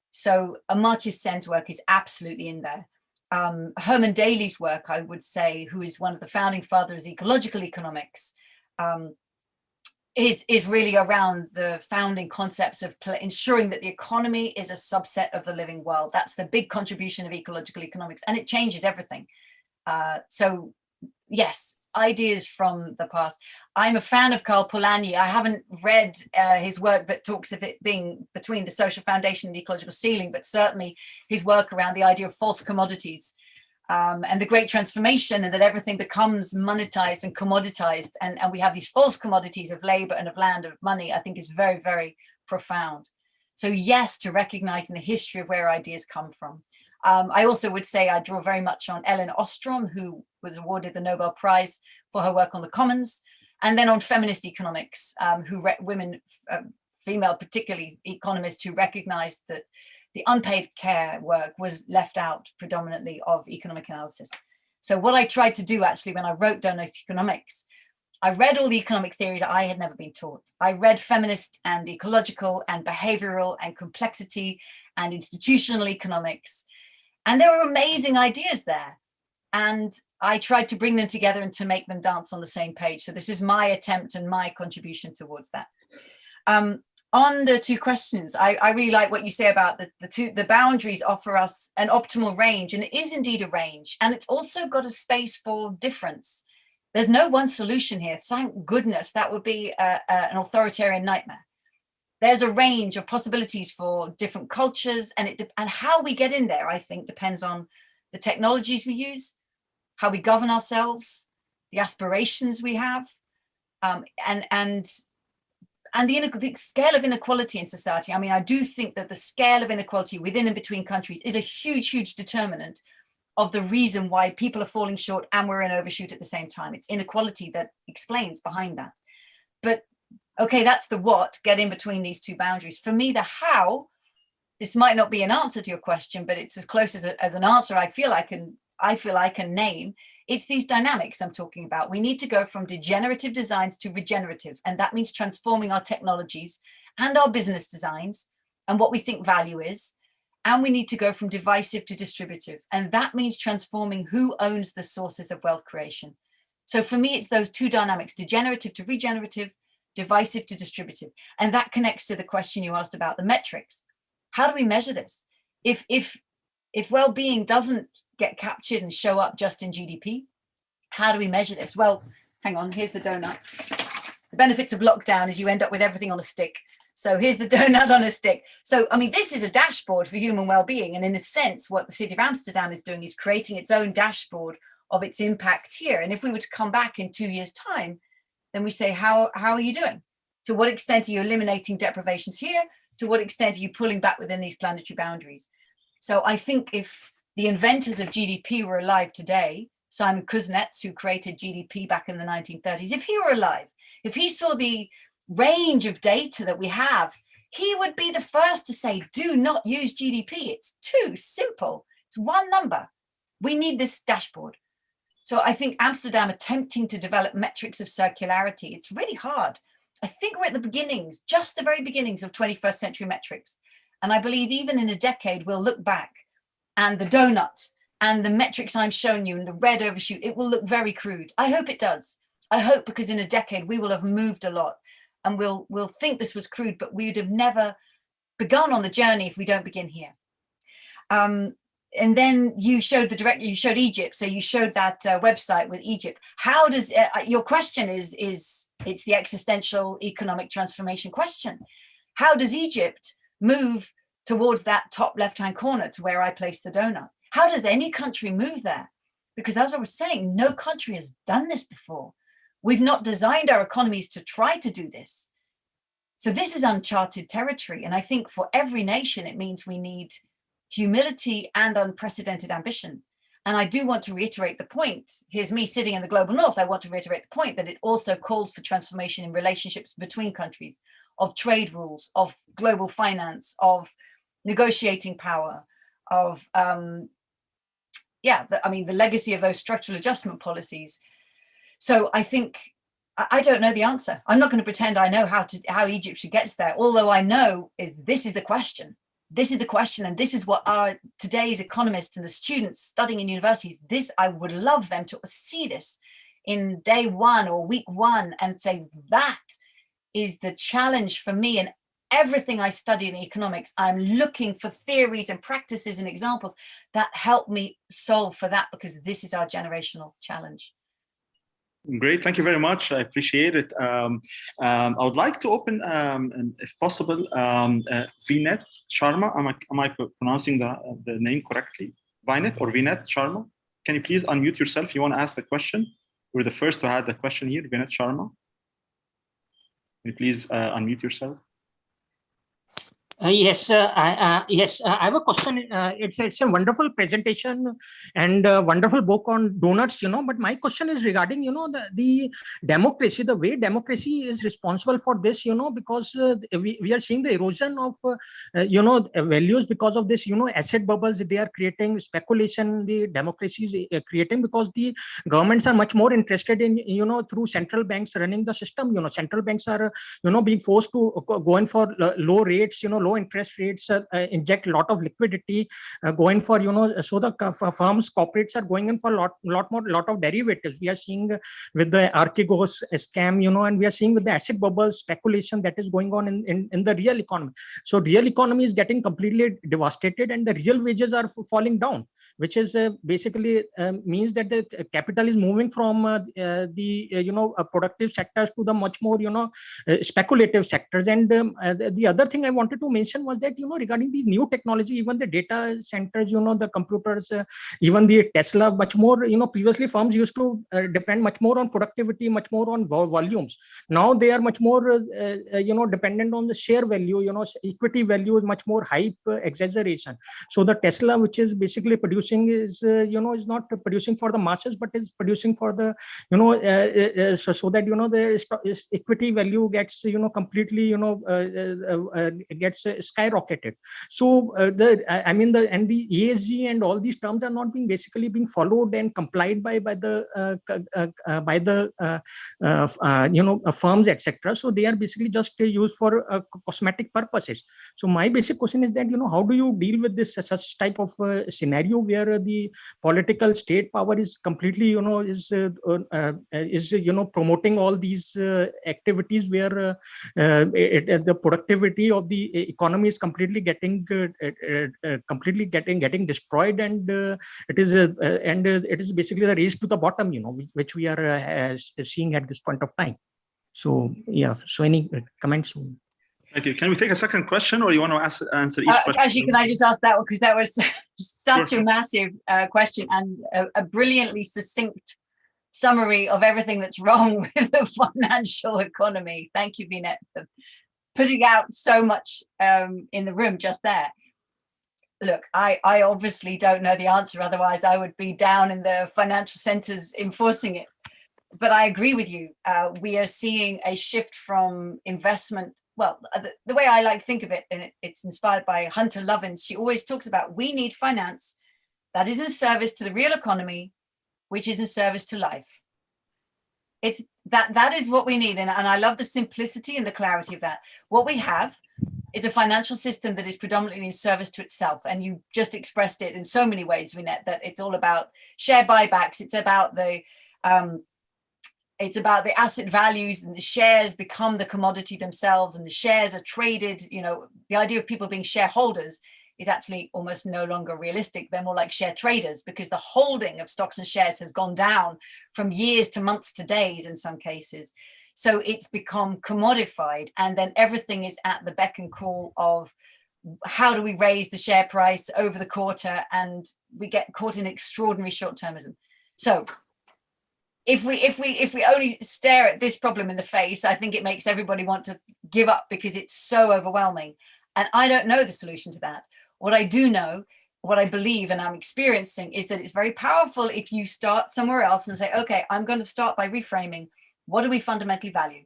So Amartya Sen's work is absolutely in there. Herman Daly's work, I would say, who is one of the founding fathers of ecological economics, is really around the founding concepts of ensuring that the economy is a subset of the living world. That's the big contribution of ecological economics, and it changes everything. So yes, ideas from the past. I'm a fan of Karl Polanyi. I haven't read his work that talks of it being between the social foundation and the ecological ceiling, but certainly his work around the idea of false commodities and the great transformation, and that everything becomes monetized and commoditized. And we have these false commodities of labor and of land, of money, I think is very, very profound. So yes, to recognizing the history of where ideas come from. I also would say I draw very much on Ellen Ostrom, who was awarded the Nobel Prize for her work on the commons, and then on feminist economics, female particularly economists who recognized that the unpaid care work was left out predominantly of economic analysis. So what I tried to do actually when I wrote Doughnut Economics I read all the economic theories I had never been taught. I read feminist and ecological and behavioral and complexity and institutional economics. And there were amazing ideas there. And I tried to bring them together and to make them dance on the same page. So this is my attempt and my contribution towards that. On the two questions, I really like what you say about the boundaries offer us an optimal range, and it is indeed a range. And it's also got a space for difference. There's no one solution here. Thank goodness. That would be an authoritarian nightmare. There's a range of possibilities for different cultures, and how we get in there, I think, depends on the technologies we use, how we govern ourselves, the aspirations we have, and the scale of inequality in society. I mean, I do think that the scale of inequality within and between countries is a huge, huge determinant of the reason why people are falling short and we're in overshoot at the same time. It's inequality that explains behind that. But okay, that's the what, get in between these two boundaries. For me, the how, this might not be an answer to your question, but it's as close as an answer I feel I can name. It's these dynamics I'm talking about. We need to go from degenerative designs to regenerative, and that means transforming our technologies and our business designs and what we think value is. And we need to go from divisive to distributive, and that means transforming who owns the sources of wealth creation. So for me, it's those two dynamics, degenerative to regenerative, divisive to distributive. And that connects to the question you asked about the metrics. How do we measure this? If well-being doesn't get captured and show up just in GDP, how do we measure this? Well, hang on, here's the donut. The benefits of lockdown is you end up with everything on a stick. So here's the donut on a stick. So, I mean, this is a dashboard for human well-being. And in a sense, what the city of Amsterdam is doing is creating its own dashboard of its impact here. And if we were to come back in 2 years' time, then we say, how are you doing? To what extent are you eliminating deprivations here? To what extent are you pulling back within these planetary boundaries? So I think if the inventors of GDP were alive today, Simon Kuznets, who created GDP back in the 1930s, if he were alive, if he saw the range of data that we have, he would be the first to say, do not use GDP. It's too simple. It's one number. We need this dashboard. So I think Amsterdam attempting to develop metrics of circularity, it's really hard. I think we're at the beginnings, just the very beginnings of 21st century metrics. And I believe even in a decade, we'll look back and the donut and the metrics I'm showing you and the red overshoot, it will look very crude. I hope it does. I hope, because in a decade, we will have moved a lot and we'll think this was crude, but we would have never begun on the journey if we don't begin here. And then you showed you showed Egypt. So you showed that website with Egypt. How does, your question is it's the existential economic transformation question. How does Egypt move towards that top left-hand corner to where I placed the donut? How does any country move there? Because as I was saying, no country has done this before. We've not designed our economies to try to do this. So this is uncharted territory. And I think for every nation, it means we need humility and unprecedented ambition. And I do want to reiterate the point. Here's me sitting in the global north. I want to reiterate the point that it also calls for transformation in relationships between countries, of trade rules, of global finance, of negotiating power, of, the legacy of those structural adjustment policies. So I think, I don't know the answer. I'm not going to pretend I know how Egypt should get there. Although I know this is the question. This is the question, and this is what our today's economists and the students studying in universities, I would love them to see this in day one or week one and say, that is the challenge for me. And everything I study in economics, I'm looking for theories and practices and examples that help me solve for that, because this is our generational challenge. Great, thank you very much. I appreciate it. I would like to open, if possible, Vinet Sharma. Am I pronouncing the name correctly? Vinet or Vinet Sharma? Can you please unmute yourself? You want to ask the question? We're the first to have the question here. Vinet Sharma. Can you please unmute yourself? I have a question. It's a wonderful presentation and a wonderful book on donuts, But my question is regarding, the democracy, the way democracy is responsible for this, because we are seeing the erosion of, values because of this, asset bubbles they are creating, speculation the democracy is creating, because the governments are much more interested in, through central banks running the system. Central banks are, being forced to go in for low rates, low interest rates, inject a lot of liquidity, going for, so the firms, corporates are going in for lot of derivatives. We are seeing with the Archegos scam, and we are seeing with the asset bubble speculation that is going on in the real economy. So real economy is getting completely devastated, and the real wages are falling down, which is basically means that the capital is moving from the productive sectors to the much more speculative sectors. And the other thing I wanted to mention was that regarding these new technology, even the data centers, the computers, even the Tesla, much more, previously firms used to depend much more on productivity, much more on volumes. Now they are much more dependent on the share value, equity value is much more hype, exaggeration. So the Tesla, which is basically producing, is is not producing for the masses, but is producing for the so that the equity value gets completely gets skyrocketed. So the ESG and all these terms are not being basically being followed and complied by the firms, etc. So they are basically just used for cosmetic purposes. So my basic question is that how do you deal with this such type of scenario where the political state power is completely is promoting all these activities where the productivity of the economy is completely getting destroyed, and it is basically the race to the bottom, which we are seeing at this point of time. So yeah, so any comments? Thank you. Can we take a second question, or you want to answer each question? Actually, can I just ask that one, because that was such a massive question and a brilliantly succinct summary of everything that's wrong with the financial economy. Thank you, Vinette, for putting out so much in the room just there. Look, I obviously don't know the answer, otherwise I would be down in the financial centers enforcing it. But I agree with you. We are seeing a shift from investment. Well, the way I like to think of it, and it's inspired by Hunter Lovins, she always talks about we need finance that is in service to the real economy, which is in service to life. It's that is what we need. And I love the simplicity and the clarity of that. What we have is a financial system that is predominantly in service to itself. And you just expressed it in so many ways, Vinette, that it's all about share buybacks. It's about the asset values, and the shares become the commodity themselves, and the shares are traded. The idea of people being shareholders is actually almost no longer realistic. They're more like share traders, because the holding of stocks and shares has gone down from years to months to days in some cases. So it's become commodified, and then everything is at the beck and call of how do we raise the share price over the quarter, and we get caught in extraordinary short-termism. So if we only stare at this problem in the face, I think it makes everybody want to give up, because it's so overwhelming. And I don't know the solution to that. What I do know, what I believe and I'm experiencing, is that it's very powerful if you start somewhere else and say, okay, I'm going to start by reframing. What do we fundamentally value?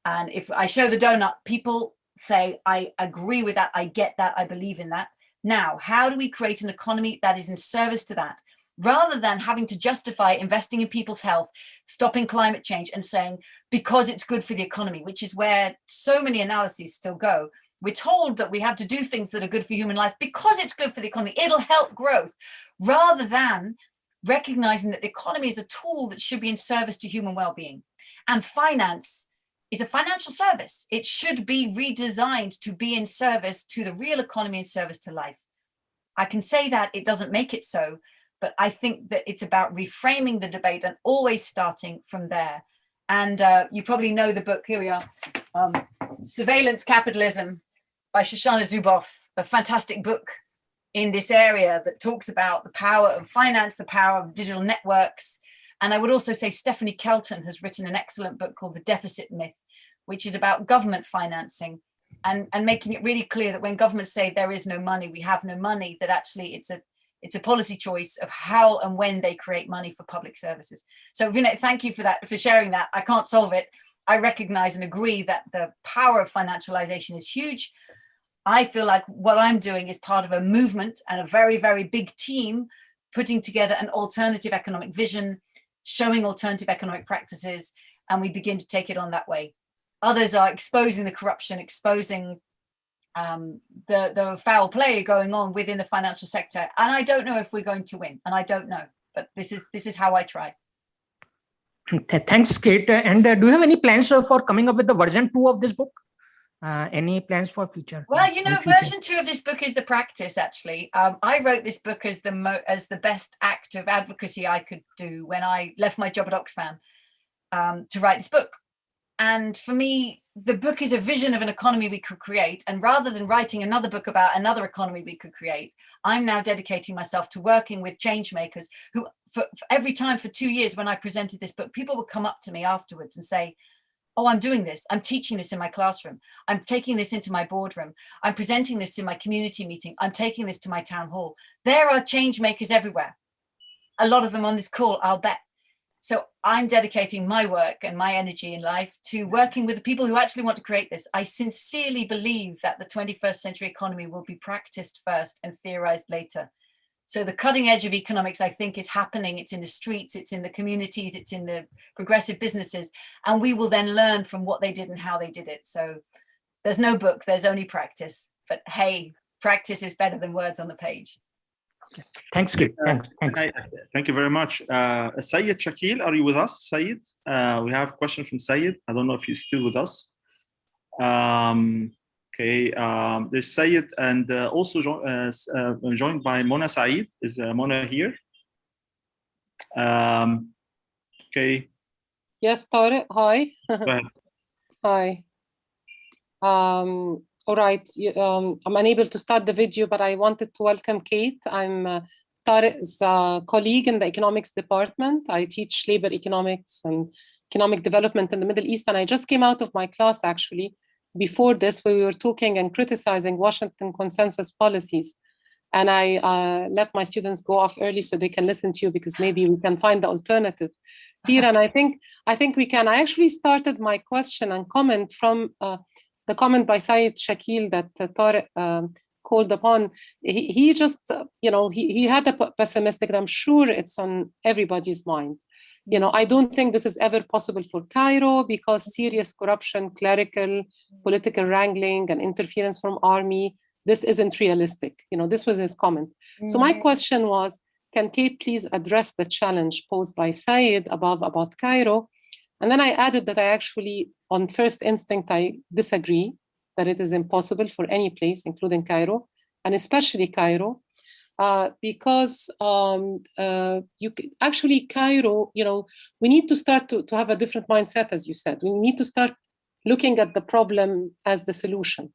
And if I show the donut, people say, I agree with that. I get that. I believe in that. Now, how do we create an economy that is in service to that? Rather than having to justify investing in people's health, stopping climate change, and saying, because it's good for the economy, which is where so many analyses still go. We're told that we have to do things that are good for human life because it's good for the economy. It'll help growth, rather than recognizing that the economy is a tool that should be in service to human well-being. And finance is a financial service. It should be redesigned to be in service to the real economy, in service to life. I can say that it doesn't make it so, but I think that it's about reframing the debate and always starting from there. And you probably know the book, here we are, Surveillance Capitalism by Shoshana Zuboff, a fantastic book in this area that talks about the power of finance, the power of digital networks. And I would also say Stephanie Kelton has written an excellent book called The Deficit Myth, which is about government financing and making it really clear that when governments say there is no money, we have no money, that actually it's a policy choice of how and when they create money for public services. So Vinay, thank you for that, for sharing that. I can't solve it. I recognize and agree that the power of financialization is huge. I feel like what I'm doing is part of a movement and a very, very big team putting together an alternative economic vision, showing alternative economic practices, and we begin to take it on that way. Others are exposing the corruption, exposing the foul play going on within the financial sector. And I don't know if we're going to win, and I don't know, but this is how I try. Thanks, Kate. And do you have any plans for coming up with the version 2 of this book? Any plans for future? Well, you know, version 2 of this book is the practice, actually. I wrote this book as the best act of advocacy I could do when I left my job at Oxfam to write this book. And for me, the book is a vision of an economy we could create. And rather than writing another book about another economy we could create, I'm now dedicating myself to working with change makers who, for every time for 2 years when I presented this book, people would come up to me afterwards and say, oh, I'm doing this. I'm teaching this in my classroom. I'm taking this into my boardroom. I'm presenting this in my community meeting. I'm taking this to my town hall. There are change makers everywhere. A lot of them on this call, I'll bet. So I'm dedicating my work and my energy in life to working with the people who actually want to create this. I sincerely believe that the 21st century economy will be practiced first and theorized later. So the cutting edge of economics, I think, is happening. It's in the streets, it's in the communities, it's in the progressive businesses, and we will then learn from what they did and how they did it. So there's no book, there's only practice. But hey, practice is better than words on the page. Thanks, Kate. Thanks. Thank you very much. Sayed Shakil, are you with us, Sayed? We have a question from Sayed. I don't know if he's still with us. Okay, there's Sayed, and also joined by Mona Saeed. Is Mona here? Okay. Yes, Tariq, hi. Go ahead. Hi. All right, I'm unable to start the video, but I wanted to welcome Kate. I'm Tariq's colleague in the economics department. I teach labor economics and economic development in the Middle East, and I just came out of my class, actually, before this, where we were talking and criticizing Washington consensus policies. And I let my students go off early so they can listen to you, because maybe we can find the alternative here. And I think we can. I actually started my question and comment from the comment by Sayed Shakil that Tariq called upon. He just, he had a pessimistic, and I'm sure it's on everybody's mind. I don't think this is ever possible for Cairo, because serious corruption, clerical, political wrangling, and interference from army, this isn't realistic. This was his comment. So my question was, can Kate please address the challenge posed by Sayed above about Cairo? And then I added that I actually, on first instinct, I disagree that it is impossible for any place, including Cairo, and especially Cairo, because actually Cairo, we need to start to have a different mindset, as you said. We need to start looking at the problem as the solution.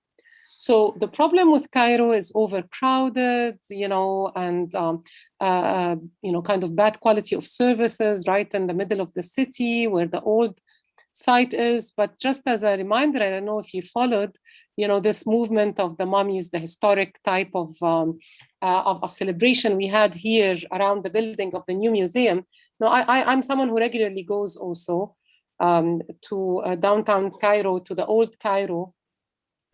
So the problem with Cairo is overcrowded, and kind of bad quality of services right in the middle of the city where the old site is. But just as a reminder, I don't know if you followed, this movement of the mummies, the historic type of celebration we had here around the building of the new museum. Now, I'm someone who regularly goes also to downtown Cairo, to the old Cairo.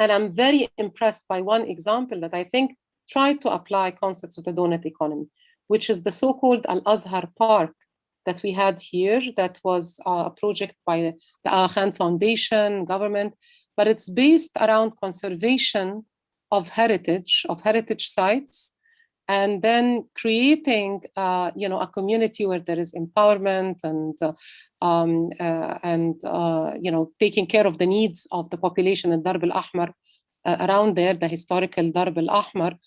And I'm very impressed by one example that I think tried to apply concepts of the doughnut economy, which is the so-called Al-Azhar Park that we had here. That was a project by the Aga Khan Foundation, government, but it's based around conservation of heritage sites, and then creating, a community where there is empowerment and taking care of the needs of the population in Darb al-Ahmar, around there, the historical Darb al-Ahmar.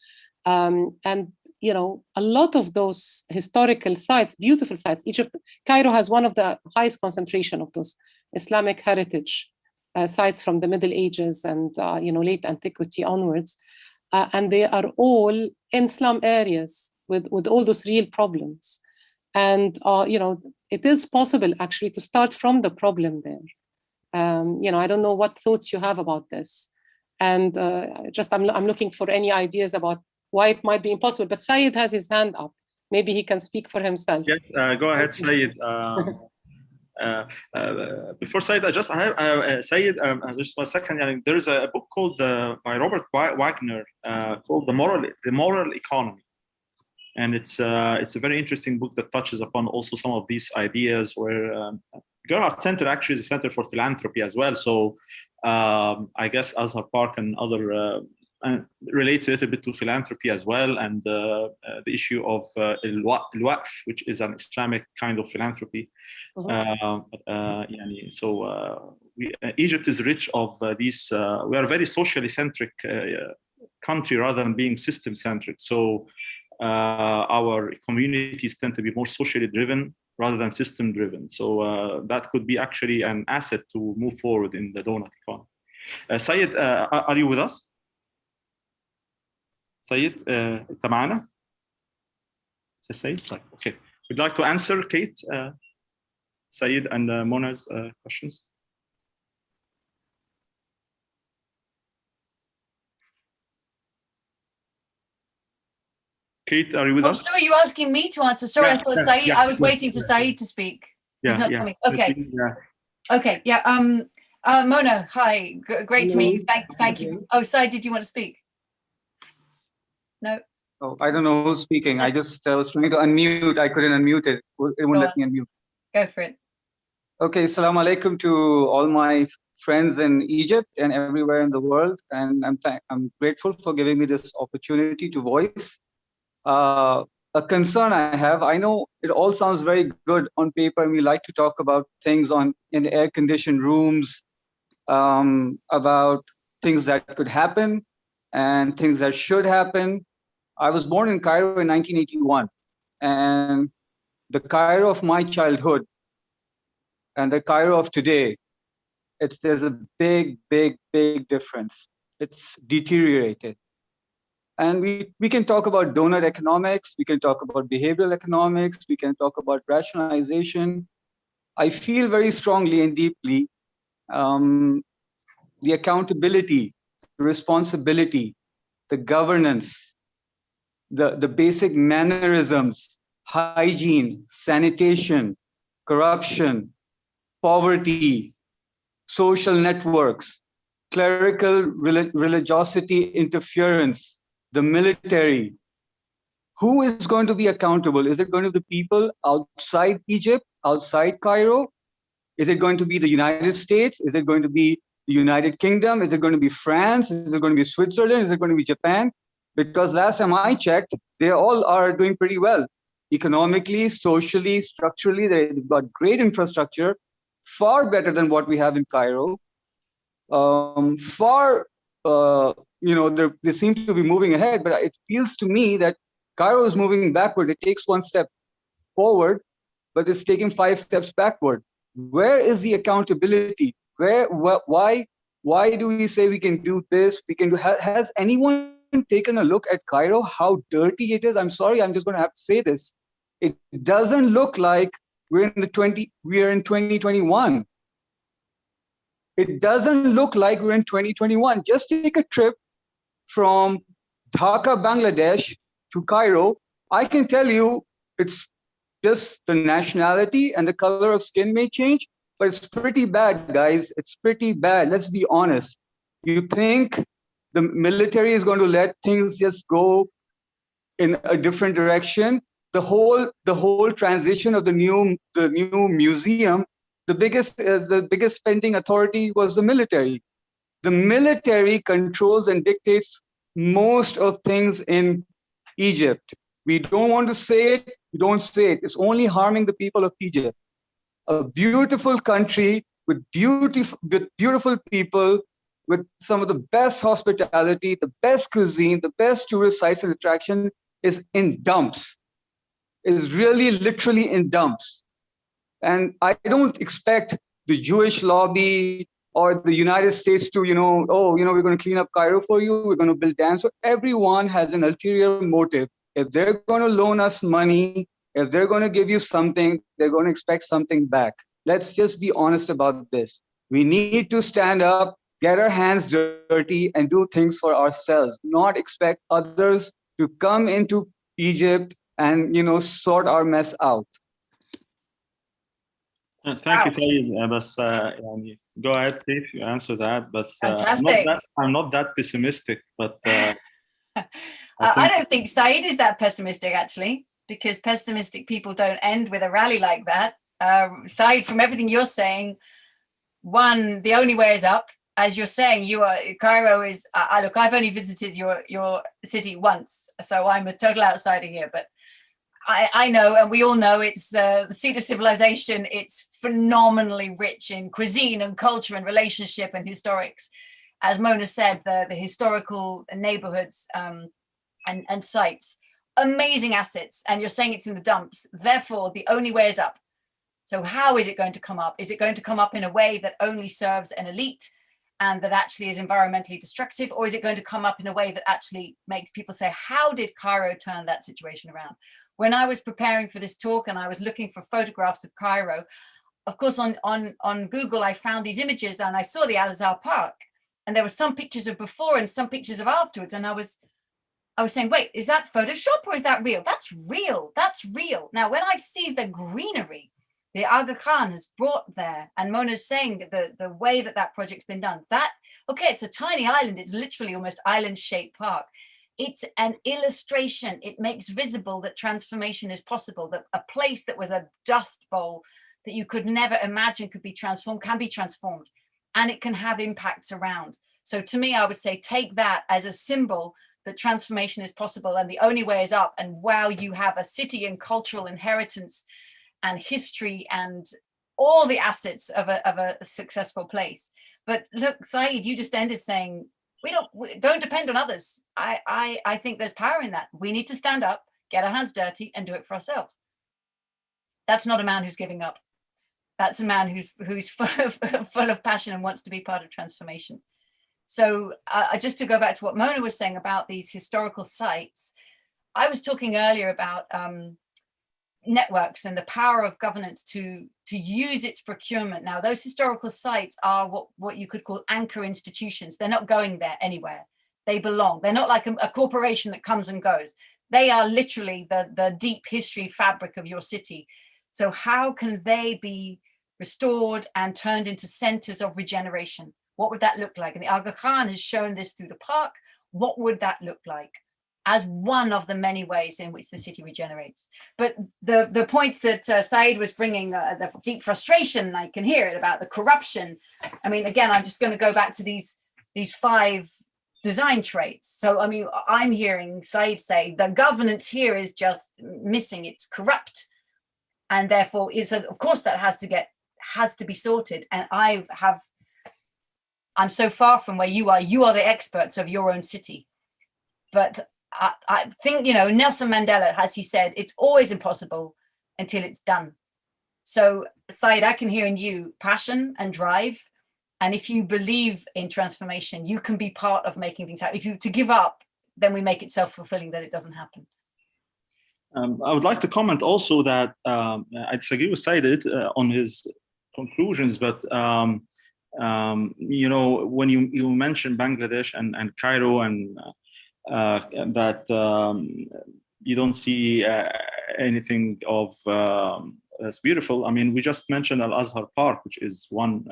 And a lot of those historical sites, beautiful sites. Cairo has one of the highest concentration of those Islamic heritage sites from the Middle Ages and late antiquity onwards. And they are all in slum areas with all those real problems. And it is possible actually to start from the problem there. I don't know what thoughts you have about this. And I'm looking for any ideas about why it might be impossible. But Syed has his hand up. Maybe he can speak for himself. Yes, go ahead, Syed. Before Syed, Syed, just 1 second. There is a book called by Robert Wagner called The Moral Economy, and it's a very interesting book that touches upon also some of these ideas. Where Gerhard Center actually is a center for philanthropy as well. So I guess Azhar Park and other relates a little bit to philanthropy as well, and the issue of al-waqf, which is an Islamic kind of philanthropy. Egypt is rich of these. We are a very socially centric country rather than being system centric. So our communities tend to be more socially driven rather than system driven. So that could be actually an asset to move forward in the donut economy. Syed, are you with us? Syed, أنت معنا? Syed? Okay. Would you like to answer, Kate, Syed and Mona's questions? Kate, are you with us? Oh, sorry, you're asking me to answer. Sorry, I thought Syed. I was waiting for Syed to speak. He's not coming. Okay. Okay. Yeah. Mona, hi. Great to meet you. Thank you. Oh, Syed, did you want to speak? No. Oh, I don't know who's speaking. I just was trying to unmute. I couldn't unmute it. It wouldn't let me unmute. Go for it. Okay. Assalamu alaikum to all my friends in Egypt and everywhere in the world. And I'm grateful for giving me this opportunity to voice a concern I have. I know it all sounds very good on paper, and we like to talk about things in air-conditioned rooms, about things that could happen and things that should happen. I was born in Cairo in 1981, and the Cairo of my childhood and the Cairo of today, there's a big difference. It's deteriorated. And we can talk about doughnut economics, we can talk about behavioral economics, we can talk about rationalization. I feel very strongly and deeply the accountability, the responsibility, the governance, the basic mannerisms, hygiene, sanitation, corruption, poverty, social networks, clerical religiosity interference, the military. Who is going to be accountable? Is it going to be the people outside Egypt, outside Cairo? Is it going to be the United States? Is it going to be the United Kingdom? Is it going to be France? Is it going to be Switzerland? Is it going to be Japan? Because last time I checked, they all are doing pretty well. Economically, socially, structurally, they've got great infrastructure, far better than what we have in Cairo. They seem to be moving ahead, but it feels to me that Cairo is moving backward. It takes one step forward, but it's taking 5 steps backward. Where is the accountability? Why do we say we can do this? We can do. Has anyone taken a look at Cairo? How dirty it is? I'm sorry, I'm just going to have to say this. It doesn't look like we are in 2021. It doesn't look like we're in 2021. Just take a trip from Dhaka, Bangladesh to Cairo. I can tell you it's just the nationality and the color of skin may change, but it's pretty bad, guys. It's pretty bad. Let's be honest. You think the military is going to let things just go in a different direction? The whole transition of the new museum, the biggest spending authority was the military. The military controls and dictates most of things in Egypt. We don't want to say it. We don't say it. It's only harming the people of Egypt. A beautiful country with beautiful people, with some of the best hospitality, the best cuisine, the best tourist sites and attraction is in dumps. Is really literally in dumps. And I don't expect the Jewish lobby or the United States to, we're going to clean up Cairo for you. We're going to build dams. So everyone has an ulterior motive. If they're going to loan us money, if they're going to give you something, they're going to expect something back. Let's just be honest about this. We need to stand up get our hands dirty and do things for ourselves, not expect others to come into Egypt and, you know, sort our mess out. Thank you, Saeed. بس يعني go ahead, Keith, you answer that. But Fantastic. I'm not that pessimistic, but I don't think Saeed is that pessimistic, actually, because pessimistic people don't end with a rally like that. Saeed, from everything you're saying, one, the only way is up. As you're saying, Cairo is, look, I've only visited your city once, so I'm a total outsider here, but I know, and we all know, it's the seat of civilization. It's phenomenally rich in cuisine and culture and relationship and historics. As Mona said, the historical neighborhoods and sites, amazing assets, and you're saying it's in the dumps. Therefore, the only way is up. So how is it going to come up? Is it going to come up in a way that only serves an elite and that actually is environmentally destructive? Or is it going to come up in a way that actually makes people say, how did Cairo turn that situation around? When I was preparing for this talk and I was looking for photographs of Cairo, of course, on Google, I found these images and I saw the Al-Azhar Park, and there were some pictures of before and some pictures of afterwards. And I was saying, wait, is that Photoshop or is that real? That's real. That's real. Now, when I see the greenery the Aga Khan has brought there, and Mona's saying the way that project's been done, okay, it's a tiny island. It's literally almost island-shaped park. It's an illustration. It makes visible that transformation is possible, that a place that was a dust bowl that you could never imagine could be transformed can be transformed, and it can have impacts around. So to me, I would say take that as a symbol that transformation is possible and the only way is up. And wow, you have a city and cultural inheritance and history and all the assets of a successful place. But look, Saeed, you just ended saying, we don't depend on others. I think there's power in that. We need to stand up, get our hands dirty and do it for ourselves. That's not a man who's giving up. That's a man who's full of passion and wants to be part of transformation. So just to go back to what Mona was saying about these historical sites, I was talking earlier about networks and the power of governance to use its procurement. Now, those historical sites are what you could call anchor institutions. They're not going there anywhere. They belong. They're not like a corporation that comes and goes. They are literally the deep history fabric of your city. So how can they be restored and turned into centers of regeneration? What would that look like? And the Aga Khan has shown this through the park. What would that look like as one of the many ways in which the city regenerates? But the points that Saeed was bringing, the deep frustration, I can hear it, about the corruption. I mean, again, I'm just going to go back to these 5 design traits. So, I mean, I'm hearing Saeed say the governance here is just missing. It's corrupt. And therefore, of course, that has to be sorted. And I'm so far from where you are. You are the experts of your own city. But I think, Nelson Mandela, as he said, it's always impossible until it's done. So, Saeed, I can hear in you passion and drive. And if you believe in transformation, you can be part of making things happen. If you to give up, then we make it self-fulfilling that it doesn't happen. I would like to comment also that I disagree with Saeed on his conclusions, but when you mentioned Bangladesh and Cairo and that you don't see anything of that's beautiful. I mean, we just mentioned Al-Azhar Park, which is one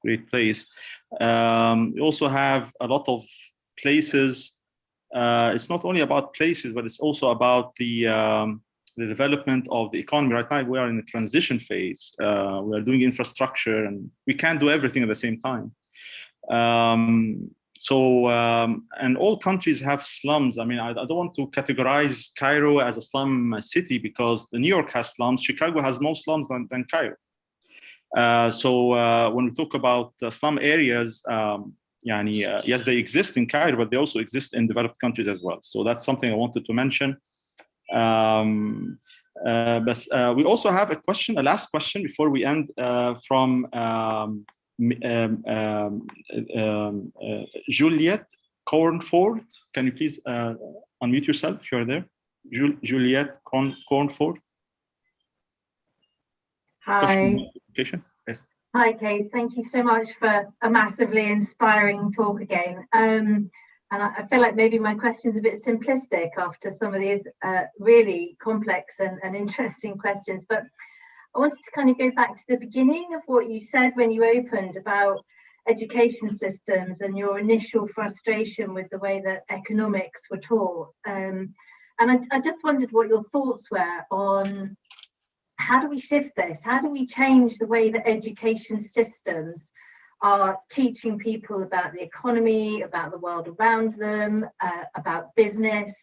great place. We also have a lot of places. It's not only about places, but it's also about the development of the economy. Right now, we are in a transition phase. We are doing infrastructure, and we can't do everything at the same time. And all countries have slums. I mean, I don't want to categorize Cairo as a slum city because New York has slums. Chicago has more slums than Cairo. When we talk about slum areas, yes, they exist in Cairo, but they also exist in developed countries as well. So that's something I wanted to mention. But we also have a last question before we end from Juliet Cornford. Can you please unmute yourself if you're there? Juliet Cornford. Hi. Yes. Hi, Kate. Thank you so much for a massively inspiring talk again. And I feel like maybe my question's a bit simplistic after some of these really complex and interesting questions, but I wanted to kind of go back to the beginning of what you said when you opened about education systems and your initial frustration with the way that economics were taught. And I just wondered what your thoughts were on how do we shift this? How do we change the way that education systems are teaching people about the economy, about the world around them, about business?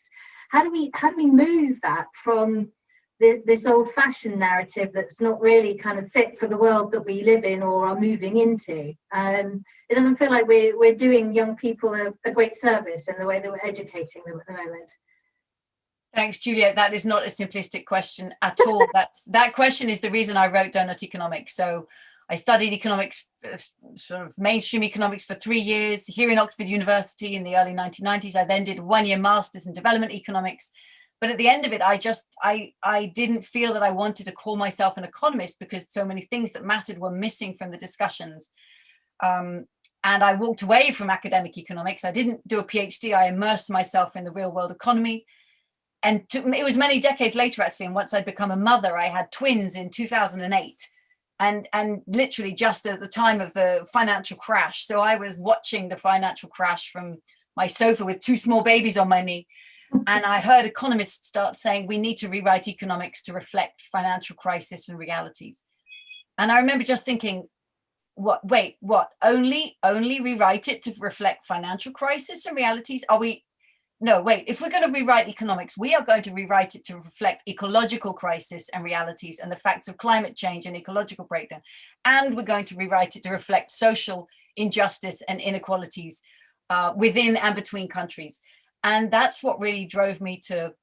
How do we move that from this old-fashioned narrative that's not really kind of fit for the world that we live in or are moving into? It doesn't feel like we're doing young people a great service in the way that we're educating them at the moment. Thanks, Juliet. That is not a simplistic question at all. That question is the reason I wrote Doughnut Economics. So I studied economics, sort of mainstream economics, for 3 years here in Oxford University in the early 1990s. I then did a 1-year master's in development economics. But at the end of it, I didn't feel that I wanted to call myself an economist because so many things that mattered were missing from the discussions. And I walked away from academic economics. I didn't do a PhD. I immersed myself in the real world economy. And it was many decades later, actually. And once I'd become a mother, I had twins in 2008. And literally just at the time of the financial crash. So I was watching the financial crash from my sofa with 2 small babies on my knee. And I heard economists start saying, we need to rewrite economics to reflect financial crisis and realities. And I remember just thinking, what, only rewrite it to reflect financial crisis and realities? No, wait, if we're going to rewrite economics, we are going to rewrite it to reflect ecological crisis and realities and the facts of climate change and ecological breakdown. And we're going to rewrite it to reflect social injustice and inequalities within and between countries. And that's what really drove me to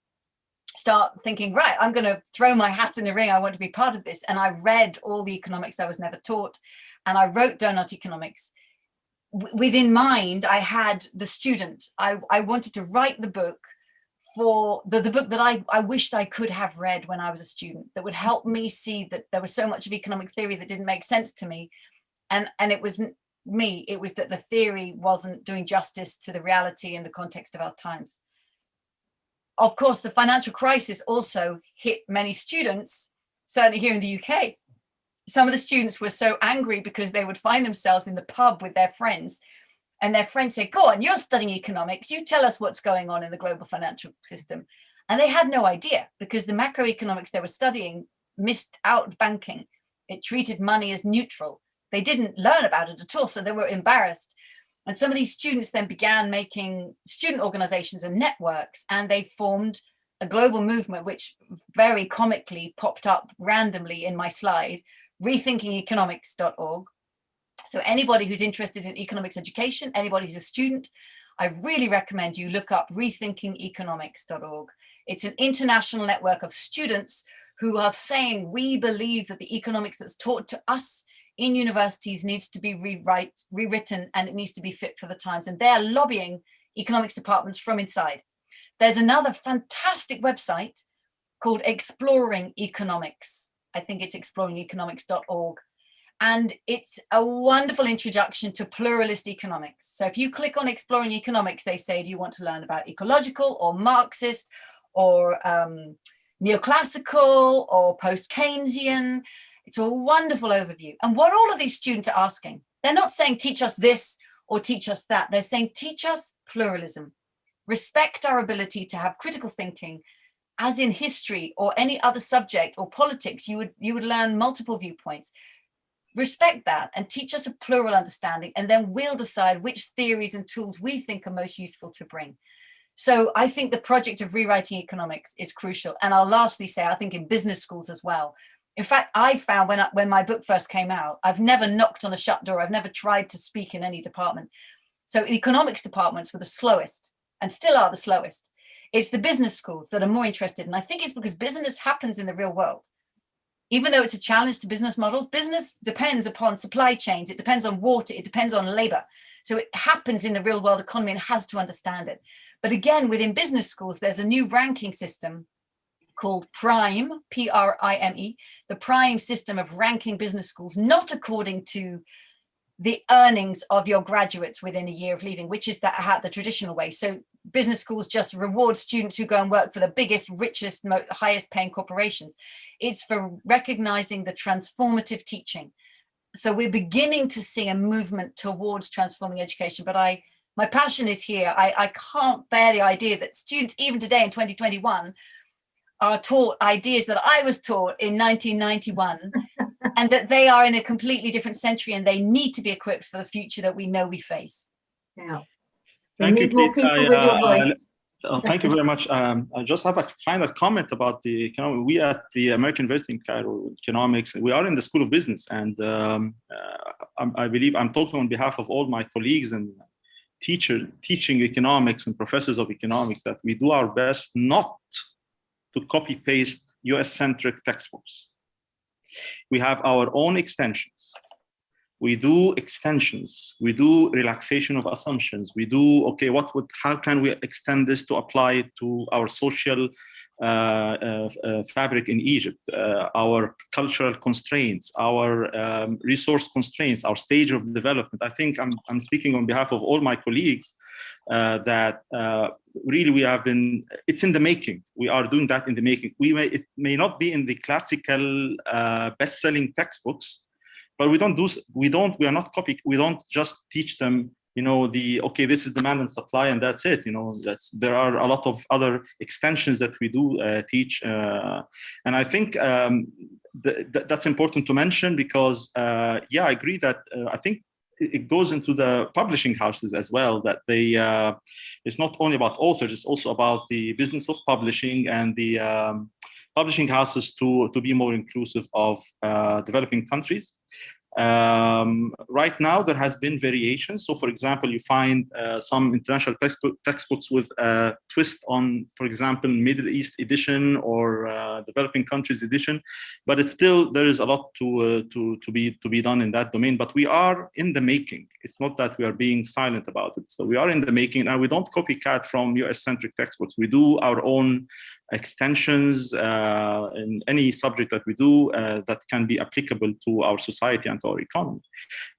start thinking, right, I'm going to throw my hat in the ring. I want to be part of this. And I read all the economics I was never taught. And I wrote Doughnut Economics. Within mind, I had the student. I wanted to write the book for the book that I wished I could have read when I was a student, that would help me see that there was so much of economic theory that didn't make sense to me. And it wasn't me, it was that the theory wasn't doing justice to the reality and the context of our times. Of course, the financial crisis also hit many students, certainly here in the UK. Some of the students were so angry because they would find themselves in the pub with their friends and their friends say, go on, you're studying economics, you tell us what's going on in the global financial system. And they had no idea because the macroeconomics they were studying missed out banking. It treated money as neutral. They didn't learn about it at all, so they were embarrassed. And some of these students then began making student organizations and networks, and they formed a global movement, which very comically popped up randomly in my slide, rethinkingeconomics.org. So anybody who's interested in economics education, anybody who's a student, I really recommend you look up rethinkingeconomics.org. It's an international network of students who are saying, we believe that the economics that's taught to us in universities needs to be rewritten, and it needs to be fit for the times. And they're lobbying economics departments from inside. There's another fantastic website called Exploring Economics. I think it's exploringeconomics.org. And it's a wonderful introduction to pluralist economics. So if you click on Exploring Economics, they say, do you want to learn about ecological or Marxist or neoclassical or post-Keynesian? It's a wonderful overview. And what all of these students are asking, they're not saying teach us this or teach us that. They're saying teach us pluralism. Respect our ability to have critical thinking, as in history or any other subject or politics, you would learn multiple viewpoints. Respect that and teach us a plural understanding, and then we'll decide which theories and tools we think are most useful to bring. So I think the project of rewriting economics is crucial. And I'll lastly say, I think in business schools as well. In fact, I found when my book first came out, I've never knocked on a shut door. I've never tried to speak in any department. So economics departments were the slowest and still are the slowest. It's the business schools that are more interested. And I think it's because business happens in the real world. Even though it's a challenge to business models, business depends upon supply chains. It depends on water. It depends on labor. So it happens in the real world economy and has to understand it. But again, within business schools, there's a new ranking system called Prime, Prime, the Prime system of ranking business schools, not according to the earnings of your graduates within a year of leaving, which is the traditional way. So business schools just reward students who go and work for the biggest, richest, highest paying corporations. It's for recognizing the transformative teaching. So we're beginning to see a movement towards transforming education, but my passion is here. I can't bear the idea that students, even today in 2021, are taught ideas that I was taught in 1991, and that they are in a completely different century and they need to be equipped for the future that we know we face. Yeah. Thank you, more people with your voice. Thank you very much. I just have a final comment about the economic. We at the American University in Cairo, economics, we are in the School of Business, and I believe I'm talking on behalf of all my colleagues and teaching economics and professors of economics that we do our best not to copy paste US-centric textbooks. We have our own extensions. We do extensions. We do relaxation of assumptions. We do, okay, how can we extend this to apply to our social fabric in Egypt, our cultural constraints, our resource constraints, our stage of development. I think I'm speaking on behalf of all my colleagues that really we have been, it's in the making. We are doing that in the making. It may not be in the classical best-selling textbooks, but we are not copying. We don't just teach them, okay, this is demand and supply and that's it. There are a lot of other extensions that we do teach. And I think that's important to mention because, yeah, I agree that I think it goes into the publishing houses as well, that it's not only about authors, it's also about the business of publishing and the publishing houses to be more inclusive of developing countries. Right now, there has been variations. So, for example, you find some international textbooks with a twist on, for example, Middle East edition or developing countries edition. But it's still, there is a lot to be done in that domain. But we are in the making. It's not that we are being silent about it. So we are in the making, and we don't copycat from US-centric textbooks. We do our own extensions in any subject that we do that can be applicable to our society and to our economy.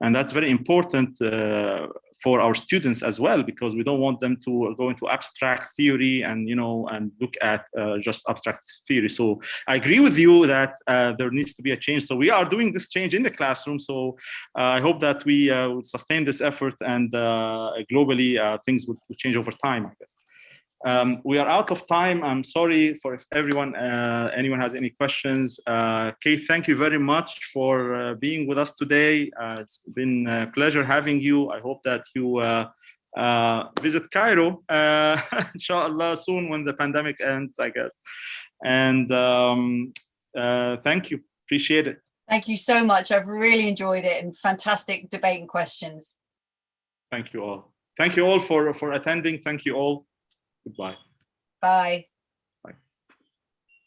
And that's very important for our students as well, because we don't want them to go into abstract theory and, and look at just abstract theory. So I agree with you that there needs to be a change. So we are doing this change in the classroom. So I hope that we will sustain this effort, and globally things would change over time, I guess. We are out of time. I'm sorry for if anyone has any questions. Kate, thank you very much for being with us today. It's been a pleasure having you. I hope that you visit Cairo, inshallah, soon when the pandemic ends, I guess. And thank you. Appreciate it. Thank you so much. I've really enjoyed it, and fantastic debate and questions. Thank you all. Thank you all for attending. Thank you all. Goodbye. Bye.